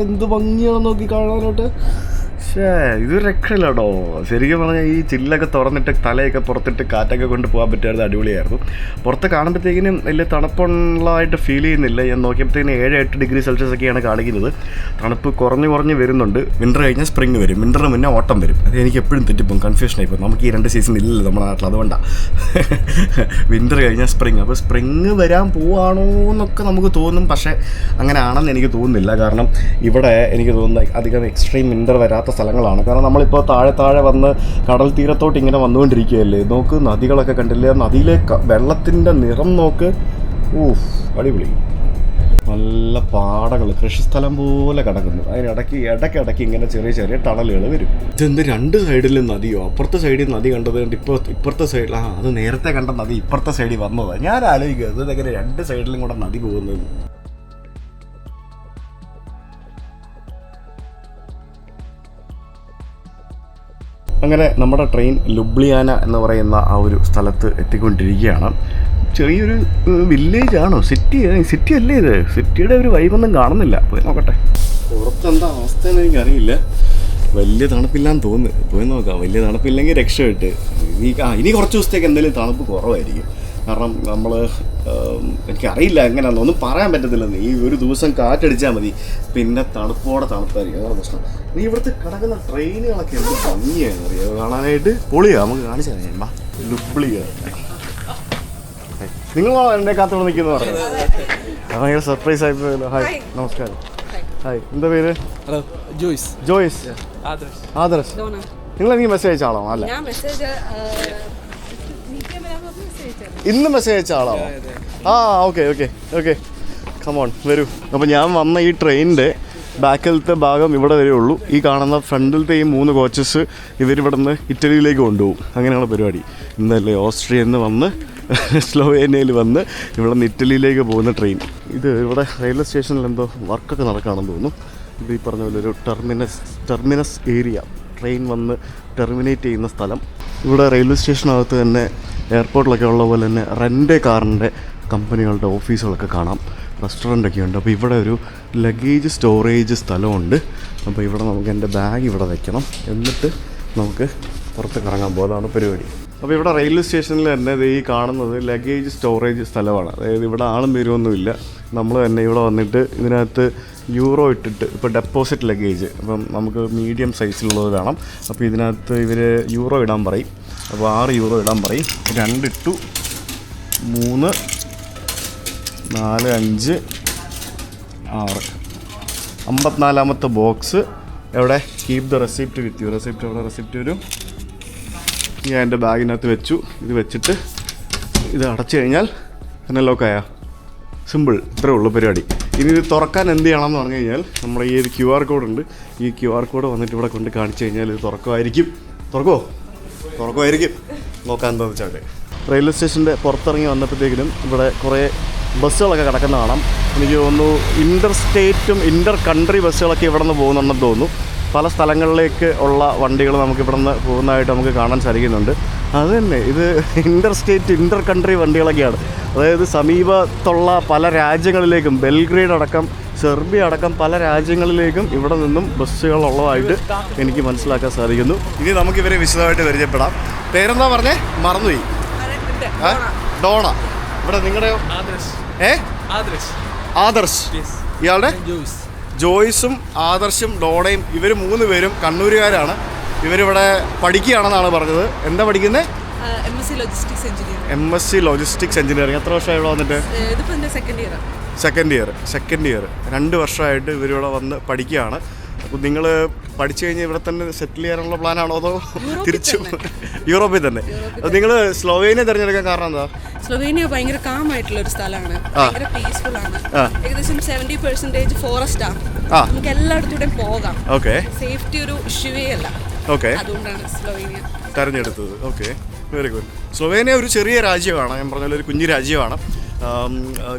എന്ത് ഭംഗിയാണെന്ന് നോക്കി കാണാനായിട്ട്. ഇത് രക്ഷയില്ല കേട്ടോ. ശരിക്കും പറഞ്ഞാൽ ഈ ചില്ലൊക്കെ തുറന്നിട്ട് തലയൊക്കെ പുറത്തിട്ട് കാറ്റൊക്കെ കൊണ്ട് പോകാൻ പറ്റുമായിരുന്നു, അടിപൊളിയായിരുന്നു. പുറത്ത് കാണുമ്പോഴത്തേക്കിനും വലിയ തണുപ്പുള്ളതായിട്ട് ഫീൽ ചെയ്യുന്നില്ല. ഞാൻ നോക്കിയപ്പോഴത്തേക്കിനും 7-8 ഡിഗ്രി സെൽഷ്യസ് ഒക്കെയാണ് കാണിക്കുന്നത്. തണുപ്പ് കുറഞ്ഞ് വരുന്നുണ്ട്. വിൻ്റർ കഴിഞ്ഞാൽ സ്പ്രിങ് വരും, വിൻ്ററിന് മുന്നേ ഓട്ടം വരും. അത് എനിക്ക് എപ്പോഴും തെറ്റിപ്പോകും, കൺഫ്യൂഷൻ ആയിപ്പോൾ. നമുക്ക് ഈ 2 സീസൺ ഇല്ലല്ലോ നമ്മുടെ നാട്ടിൽ, അതുകൊണ്ടാണ്. വിൻ്റർ കഴിഞ്ഞാൽ സ്പ്രിങ്. അപ്പോൾ സ്പ്രിങ് വരാൻ പോവാണോ എന്നൊക്കെ നമുക്ക് തോന്നും, പക്ഷേ അങ്ങനെ ആണെന്ന് എനിക്ക് തോന്നുന്നില്ല. കാരണം ഇവിടെ എനിക്ക് തോന്നുന്നത് അധികം എക്സ്ട്രീം വിൻ്റർ വരാത്ത സ്ഥലങ്ങളാണ്. കാരണം നമ്മളിപ്പോൾ താഴെ വന്ന് കടൽ തീരത്തോട്ട് ഇങ്ങനെ വന്നുകൊണ്ടിരിക്കുകയല്ലേ. നോക്ക്, നദികളൊക്കെ കണ്ടില്ലേ, നദിയിലെ വെള്ളത്തിൻ്റെ നിറം നോക്ക്. അടിപൊളി. നല്ല പാടങ്ങൾ, കൃഷിസ്ഥലം പോലെ കിടക്കുന്നു. ഇടയ്ക്കിടയ്ക്ക് ഇങ്ങനെ ചെറിയ ടണലുകൾ വരും. ഇതെന്ത് 2 സൈഡിലും നദിയോ? അപ്പുറത്തെ സൈഡിൽ നദി കണ്ടത് കൊണ്ട് ഇപ്പുറത്തെ സൈഡിൽ അത് നേരത്തെ കണ്ട നദി ഇപ്പുറത്തെ സൈഡിൽ വന്നതാണ്. ഞാൻ ആലോചിക്കുക ഇതെങ്ങനെ 2 സൈഡിലും കൂടെ നദി പോകുന്നത്. അങ്ങനെ നമ്മുടെ ട്രെയിൻ ലുബ്ലിയാന എന്ന് പറയുന്ന ആ ഒരു സ്ഥലത്ത് എത്തിക്കൊണ്ടിരിക്കുകയാണ്. ചെറിയൊരു വില്ലേജാണോ? സിറ്റി അല്ലേ ഇത്? സിറ്റിയുടെ ഒരു വൈബൊന്നും കാണുന്നില്ല. പോയി നോക്കട്ടെ പുറത്തെന്താ അവസ്ഥയെന്ന് എനിക്കറിയില്ല. വലിയ തണുപ്പില്ലാന്ന് തോന്നുന്നു. പോയി നോക്കാം. വലിയ തണുപ്പില്ലെങ്കിൽ രക്ഷപ്പെട്ട്. ഇനി കുറച്ച് ദിവസത്തേക്ക് എന്തെങ്കിലും തണുപ്പ് കുറവായിരിക്കും. കാരണം നമ്മൾ എനിക്കറിയില്ല എങ്ങനെയാണെന്ന് ഒന്നും പറയാൻ പറ്റത്തില്ലെന്ന്. ഈ ഒരു ദിവസം കാറ്റടിച്ചാൽ മതി, പിന്നെ തണുപ്പായിരിക്കും. അതാണ് പ്രശ്നം. നീ ഇവിടുത്തെ കിടക്കുന്ന ട്രെയിനുകളൊക്കെ എന്ത് ഭംഗിയാണ് അറിയാം കാണാനായിട്ട്. പൊളിയാ, നമുക്ക് കാണിച്ചു തരാം. ലുബ്ലിയ നിങ്ങളോ എൻ്റെ കാത്തോടെ നിൽക്കുന്നു പറഞ്ഞത്? ഭയങ്കര സർപ്രൈസ് ആയിപ്പോയല്ലോ. ഹായ്, നമസ്കാരം. ഹായ്, എന്താ പേര്? ഹലോ, ജോയ്സ്. ആദർശ്. നിങ്ങൾ എനിക്ക് മെസ്സേജ് അയച്ച ആളാണോ? അല്ല, ഇന്ന് മെസ്സേജ് അയച്ച ആളാണോ? ഓക്കെ കമോൺ വരൂ. അപ്പോൾ ഞാൻ വന്ന ഈ ട്രെയിനിൻ്റെ ബാക്കിലത്തെ ഭാഗം ഇവിടെ വരെയുള്ളൂ. ഈ കാണുന്ന ഫ്രണ്ടിലത്തെ ഈ 3 കോച്ചസ് ഇവരിവിടെ നിന്ന് ഇറ്റലിയിലേക്ക് കൊണ്ടുപോകും. അങ്ങനെയാണ് പരിപാടി. ഇന്നല്ലേ ഓസ്ട്രിയയിൽ നിന്ന് വന്ന് സ്ലോവേനിയയിൽ വന്ന് ഇവിടെ നിന്ന് ഇറ്റലിയിലേക്ക് പോകുന്ന ട്രെയിൻ. ഇത് ഇവിടെ റെയിൽവേ സ്റ്റേഷനിൽ എന്തോ വർക്കൊക്കെ നടക്കുകയാണെന്ന് തോന്നുന്നു. ഇത് ഈ പറഞ്ഞ പോലെ ഒരു ടെർമിനസ് ഏരിയ, ട്രെയിൻ വന്ന് ടെർമിനേറ്റ് ചെയ്യുന്ന സ്ഥലം. ഇവിടെ റെയിൽവേ സ്റ്റേഷനകത്ത് തന്നെ എയർപോർട്ടിലൊക്കെ ഉള്ള പോലെ തന്നെ റെൻ്റ് കാറിൻ്റെ കമ്പനികളുടെ ഓഫീസുകളൊക്കെ കാണാം, റെസ്റ്റോറൻ്റൊക്കെ ഉണ്ട്. അപ്പോൾ ഇവിടെ ഒരു ലഗേജ് സ്റ്റോറേജ് സ്ഥലമുണ്ട്. അപ്പോൾ ഇവിടെ നമുക്ക് എൻ്റെ ബാഗ് ഇവിടെ വയ്ക്കണം, എന്നിട്ട് നമുക്ക് പുറത്ത് കറങ്ങാൻ പോകും. അതാണ് പരിപാടി. അപ്പോൾ ഇവിടെ റെയിൽവേ സ്റ്റേഷനിൽ തന്നെ ഈ കാണുന്നത് ലഗേജ് സ്റ്റോറേജ് സ്ഥലമാണ്. അതായത് ഇവിടെ ആളും വരുമൊന്നുമില്ല. നമ്മൾ തന്നെ ഇവിടെ വന്നിട്ട് ഇതിനകത്ത് യൂറോ ഇട്ടിട്ട്, ഇപ്പോൾ ഡെപ്പോസിറ്റ് ലഗേജ്, അപ്പം നമുക്ക് മീഡിയം സൈസിലുള്ളത് വേണം. അപ്പോൾ ഇതിനകത്ത് ഇവർ യൂറോ ഇടാൻ പറയും. അപ്പോൾ 6 യൂറോ ഇടാൻ പറയും. 2 ഇട്ടു, 3, 4, 5, 6, 54ാമത്തെ ബോക്സ്. എവിടെ? Keep the receipt with you. Receipt വരും. ഞാൻ എൻ്റെ ബാഗിനകത്ത് വെച്ചു. ഇത് വെച്ചിട്ട് ഇത് അടച്ചു കഴിഞ്ഞാൽ തന്നെ ലോക്കായ. സിമ്പിൾ, ഇത്രേ ഉള്ളൂ പരിപാടി. ഇനി ഇത് തുറക്കാൻ എന്ത് ചെയ്യണമെന്ന് പറഞ്ഞു കഴിഞ്ഞാൽ നമ്മുടെ ഈ ഒരു QR കോഡ് ഉണ്ട്. ഈ QR കോഡ് വന്നിട്ട് ഇവിടെ കൊണ്ട് കാണിച്ചു കഴിഞ്ഞാൽ ഇത് തുറക്കുമായിരിക്കും. നോക്കാൻ എന്താണെന്ന് വെച്ചാൽ റെയിൽവേ സ്റ്റേഷൻ്റെ പുറത്തിറങ്ങി വന്നപ്പോഴത്തേക്കിനും ഇവിടെ കുറേ ബസ്സുകളൊക്കെ കിടക്കുന്ന കാണാം. എനിക്ക് തോന്നുന്നു ഇൻ്റർ സ്റ്റേറ്റും ഇൻ്റർ കൺട്രി ബസ്സുകളൊക്കെ ഇവിടെ നിന്ന് പോകുന്നുണ്ടെന്ന് തോന്നുന്നു. പല സ്ഥലങ്ങളിലേക്ക് ഉള്ള വണ്ടികൾ നമുക്ക് ഇവിടെ നിന്ന് പോകുന്നതായിട്ട് നമുക്ക് കാണാൻ സാധിക്കുന്നുണ്ട്. അത് തന്നെ, ഇത് ഇൻ്റർ സ്റ്റേറ്റ് ഇൻ്റർ കൺട്രി വണ്ടികളൊക്കെയാണ്. അതായത് സമീപത്തുള്ള പല രാജ്യങ്ങളിലേക്കും, ബെൽഗ്രേഡ് അടക്കം സെർബിയ അടക്കം പല രാജ്യങ്ങളിലേക്കും ഇവിടെ നിന്നും ബസ്സുകളുള്ളതായിട്ട് എനിക്ക് മനസ്സിലാക്കാൻ സാധിക്കുന്നു. ഇനി നമുക്കിവരെ വിശദമായിട്ട് പരിചയപ്പെടാം. പേരെന്താ പറഞ്ഞേ? മറന്നുപോയി. ഡോണ. ഇവിടെ നിങ്ങളുടെ ആദർശ്. ഇയാളുടെ ജോയ്സും ആദർശും ഡോണയും. ഇവർ 3 പേരും കണ്ണൂരുകാരാണ്. ഇവരിവിടെ പഠിക്കുകയാണെന്നാണ് പറഞ്ഞത്. എന്താ പഠിക്കുന്നത്? MSc logistics engineering. എത്ര വർഷമായി ഇവിടെ വന്നിട്ട്? Second year. 2 വർഷമായിട്ട് ഇവരിവിടെ വന്ന് പഠിക്കുകയാണ്. നിങ്ങൾ പഠിച്ചു കഴിഞ്ഞ് ഇവിടെ തന്നെ സെറ്റിൽ ചെയ്യാനുള്ള പ്ലാനാണോ അതോ തിരിച്ചു യൂറോപ്പിൽ തന്നെ? നിങ്ങൾ സ്ലോവേനിയ തിരഞ്ഞെടുക്കാൻ കാരണം എന്താ? സ്ലോവേനിയ ഭയങ്കര കാം ആയിട്ടുള്ള ഒരു സ്ഥലമാണ്, ഭയങ്കര പീസ്ഫുൾ ആണ്. ഏകദേശം 70% ഫോറസ്റ്റ് ആണ്, നമുക്ക് എല്ലായിടത്തൂടെയും പോകാം. ഓക്കെ, സേഫ്റ്റി ഒരു ഇഷ്യൂവേ അല്ല. ഓക്കെ, അതുകൊണ്ടാണ് സ്ലോവേനിയ തിരഞ്ഞെടുത്തത്. Okay, very good. സ്ലോവേനിയ ഒരു ചെറിയ രാജ്യമാണ്, ഞാൻ പറഞ്ഞ പോലെ ഒരു കുഞ്ഞു രാജ്യമാണ്.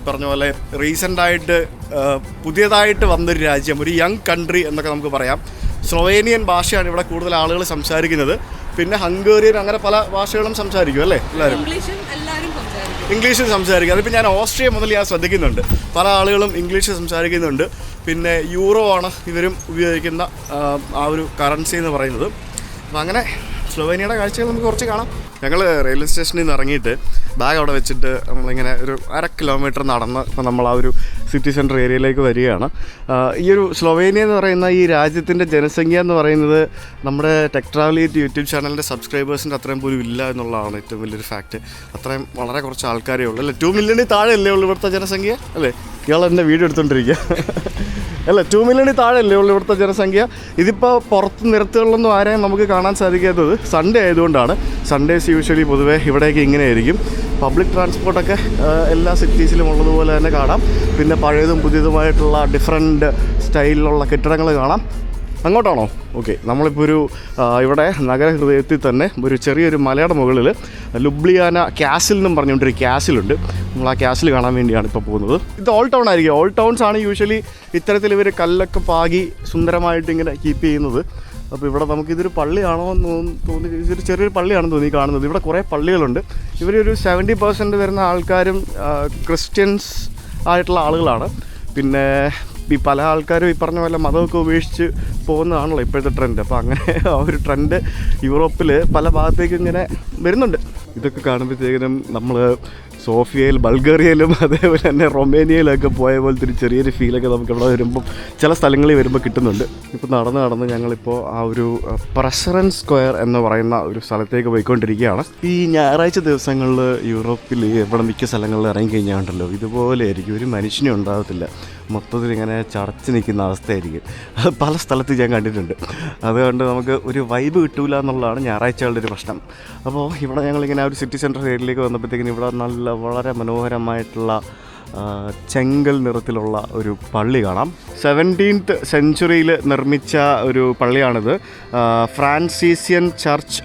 പറഞ്ഞ പോലെ റീസെൻ്റായിട്ട് പുതിയതായിട്ട് വന്നൊരു രാജ്യം, ഒരു യങ് കൺട്രി എന്നൊക്കെ നമുക്ക് പറയാം. സ്ലോവേനിയൻ ഭാഷയാണ് ഇവിടെ കൂടുതൽ ആളുകൾ സംസാരിക്കുന്നത്. പിന്നെ ഹംഗേറിയൻ, അങ്ങനെ പല ഭാഷകളും സംസാരിക്കും അല്ലേ എല്ലാവരും? ഇംഗ്ലീഷിൽ സംസാരിക്കും. അതിപ്പോൾ ഞാൻ ഓസ്ട്രിയ മുതൽ ഞാൻ ശ്രദ്ധിക്കുന്നുണ്ട്, പല ആളുകളും ഇംഗ്ലീഷ് സംസാരിക്കുന്നുണ്ട്. പിന്നെ യൂറോ ആണ് ഇവരും ഉപയോഗിക്കുന്ന ആ ഒരു കറൻസി എന്ന് പറയുന്നത്. അപ്പം അങ്ങനെ സ്ലോവേനിയയുടെ കാഴ്ചകൾ നമുക്ക് കുറച്ച് കാണാം. ഞങ്ങൾ റെയിൽവേ സ്റ്റേഷനിൽ നിന്ന് ഇറങ്ങിയിട്ട് ബാഗ് അവിടെ വെച്ചിട്ട് നമ്മളിങ്ങനെ ഒരു 1/2 കിലോമീറ്റർ നടന്ന് ഇപ്പോൾ നമ്മൾ ആ ഒരു സിറ്റി സെൻറ്റർ ഏരിയയിലേക്ക് വരികയാണ്. ഈ ഒരു സ്ലോവേനിയ എന്ന് പറയുന്ന ഈ രാജ്യത്തിൻ്റെ ജനസംഖ്യ എന്ന് പറയുന്നത് നമ്മുടെ ടെക് ട്രാവൽ യൂട്യൂബ് ചാനലിൻ്റെ സബ്സ്ക്രൈബേഴ്സിൻ്റെ അത്രയും പോലും ഇല്ല എന്നുള്ളതാണ് ഏറ്റവും വലിയൊരു ഫാക്റ്റ്. അത്രയും വളരെ കുറച്ച് ആൾക്കാരേ ഉള്ളൂ അല്ലേ? 2 മില്യണിൽ താഴെ അല്ലേ ഉള്ളൂ ഇവിടുത്തെ ജനസംഖ്യ അല്ലേ? ഇയാൾ എന്നെ വീഡിയോ എടുത്തുകൊണ്ടിരിക്കുക അല്ല, 2 മില്യണിൽ താഴെയല്ലേ ഉള്ളൂ ഇവിടുത്തെ ജനസംഖ്യ. ഇതിപ്പോൾ പുറത്ത് നിരത്തുകളിലൊന്നും ആരെയും നമുക്ക് കാണാൻ സാധിക്കാത്തത് സൺഡേ ആയതുകൊണ്ടാണ്. സൺഡേസ് യൂഷ്വലി പൊതുവേ ഇവിടേക്ക് ഇങ്ങനെ ആയിരിക്കും. പബ്ലിക് ട്രാൻസ്പോർട്ടൊക്കെ എല്ലാ സിറ്റീസിലും ഉള്ളതുപോലെ തന്നെ കാണാം. പിന്നെ പഴയതും പുതിയതുമായിട്ടുള്ള ഡിഫറെൻറ്റ് സ്റ്റൈലിലുള്ള കെട്ടിടങ്ങൾ കാണാം. അങ്ങോട്ടാണോ? ഓക്കെ, നമ്മളിപ്പോൾ ഒരു ഇവിടെ നഗരഹൃദയത്തിൽ തന്നെ ഒരു ചെറിയൊരു മലയുടെ മുകളിൽ ലുബ്ലിയാന കാസിൽ എന്നും പറഞ്ഞുകൊണ്ടൊരു കാസിലുണ്ട്. നമ്മൾ ആ കാസിൽ കാണാൻ വേണ്ടിയാണ് ഇപ്പോൾ പോകുന്നത്. ഇത് ഓൾഡ് ടൗൺ ആയിരിക്കും. ഓൾഡ് ടൗൺസ് ആണ് യൂഷ്വലി ഇത്തരത്തിൽ ഇവർ കല്ലൊക്കെ പാകി സുന്ദരമായിട്ട് ഇങ്ങനെ കീപ്പ് ചെയ്യുന്നത്. അപ്പോൾ ഇവിടെ നമുക്കിതൊരു പള്ളിയാണോ എന്ന് തോന്നി, ഇതൊരു ചെറിയൊരു പള്ളിയാണെന്ന് തോന്നി കാണുന്നത്. ഇവിടെ കുറേ പള്ളികളുണ്ട്. ഇവരൊരു 70% വരുന്ന ആൾക്കാരും ക്രിസ്ത്യൻസ് ആയിട്ടുള്ള ആളുകളാണ്. പിന്നെ ഈ പല ആൾക്കാരും ഈ പറഞ്ഞ പോലെ മതമൊക്കെ ഉപേക്ഷിച്ച് പോകുന്നതാണല്ലോ ഇപ്പോഴത്തെ ട്രെൻഡ്. അപ്പോൾ അങ്ങനെ ആ ഒരു ട്രെൻഡ് യൂറോപ്പിൽ പല ഭാഗത്തേക്കും ഇങ്ങനെ വരുന്നുണ്ട്. ഇതൊക്കെ കാണുമ്പോഴത്തേക്കിനും നമ്മൾ സോഫിയയിൽ, ബൾഗേറിയയിലും അതേപോലെ തന്നെ റൊമേനിയയിലൊക്കെ പോയ പോലത്തെ ഒരു ചെറിയൊരു ഫീലൊക്കെ നമുക്ക് ഇവിടെ വരുമ്പം ചില സ്ഥലങ്ങളിൽ വരുമ്പോൾ കിട്ടുന്നുണ്ട്. ഇപ്പോൾ നടന്ന് ഞങ്ങളിപ്പോൾ ആ ഒരു പ്രസറൻ സ്ക്വയർ എന്ന് പറയുന്ന ഒരു സ്ഥലത്തേക്ക് പോയിക്കൊണ്ടിരിക്കുകയാണ്. ഈ ഞായറാഴ്ച ദിവസങ്ങളിൽ യൂറോപ്പിൽ ഇവിടെ മിക്ക സ്ഥലങ്ങളിൽ ഇറങ്ങിക്കഴിഞ്ഞാൽ ഉണ്ടല്ലോ ഇതുപോലെ ആയിരിക്കും, ഒരു മനുഷ്യനും ഉണ്ടാകത്തില്ല. മൊത്തത്തിൽ ഇങ്ങനെ ചടച്ച് നിൽക്കുന്ന അവസ്ഥയായിരിക്കും. അത് പല സ്ഥലത്ത് ഞാൻ കണ്ടിട്ടുണ്ട്. അതുകൊണ്ട് നമുക്ക് ഒരു വൈബ് കിട്ടൂല എന്നുള്ളതാണ് ഞായറാഴ്ചകളുടെ ഒരു പ്രശ്നം. അപ്പോൾ ഇവിടെ ഞങ്ങളിങ്ങനെ ആ ഒരു സിറ്റി സെൻറ്റർ ഏരിയയിലേക്ക് വന്നപ്പോഴത്തേക്കിനും ഇവിടെ വളരെ മനോഹരമായിട്ടുള്ള ചെങ്കൽ നിറത്തിലുള്ള ഒരു പള്ളി കാണാം. 17th സെഞ്ച്വറിയിൽ നിർമ്മിച്ച ഒരു പള്ളിയാണിത്. ഫ്രാൻസിസിയൻ ചർച്ച്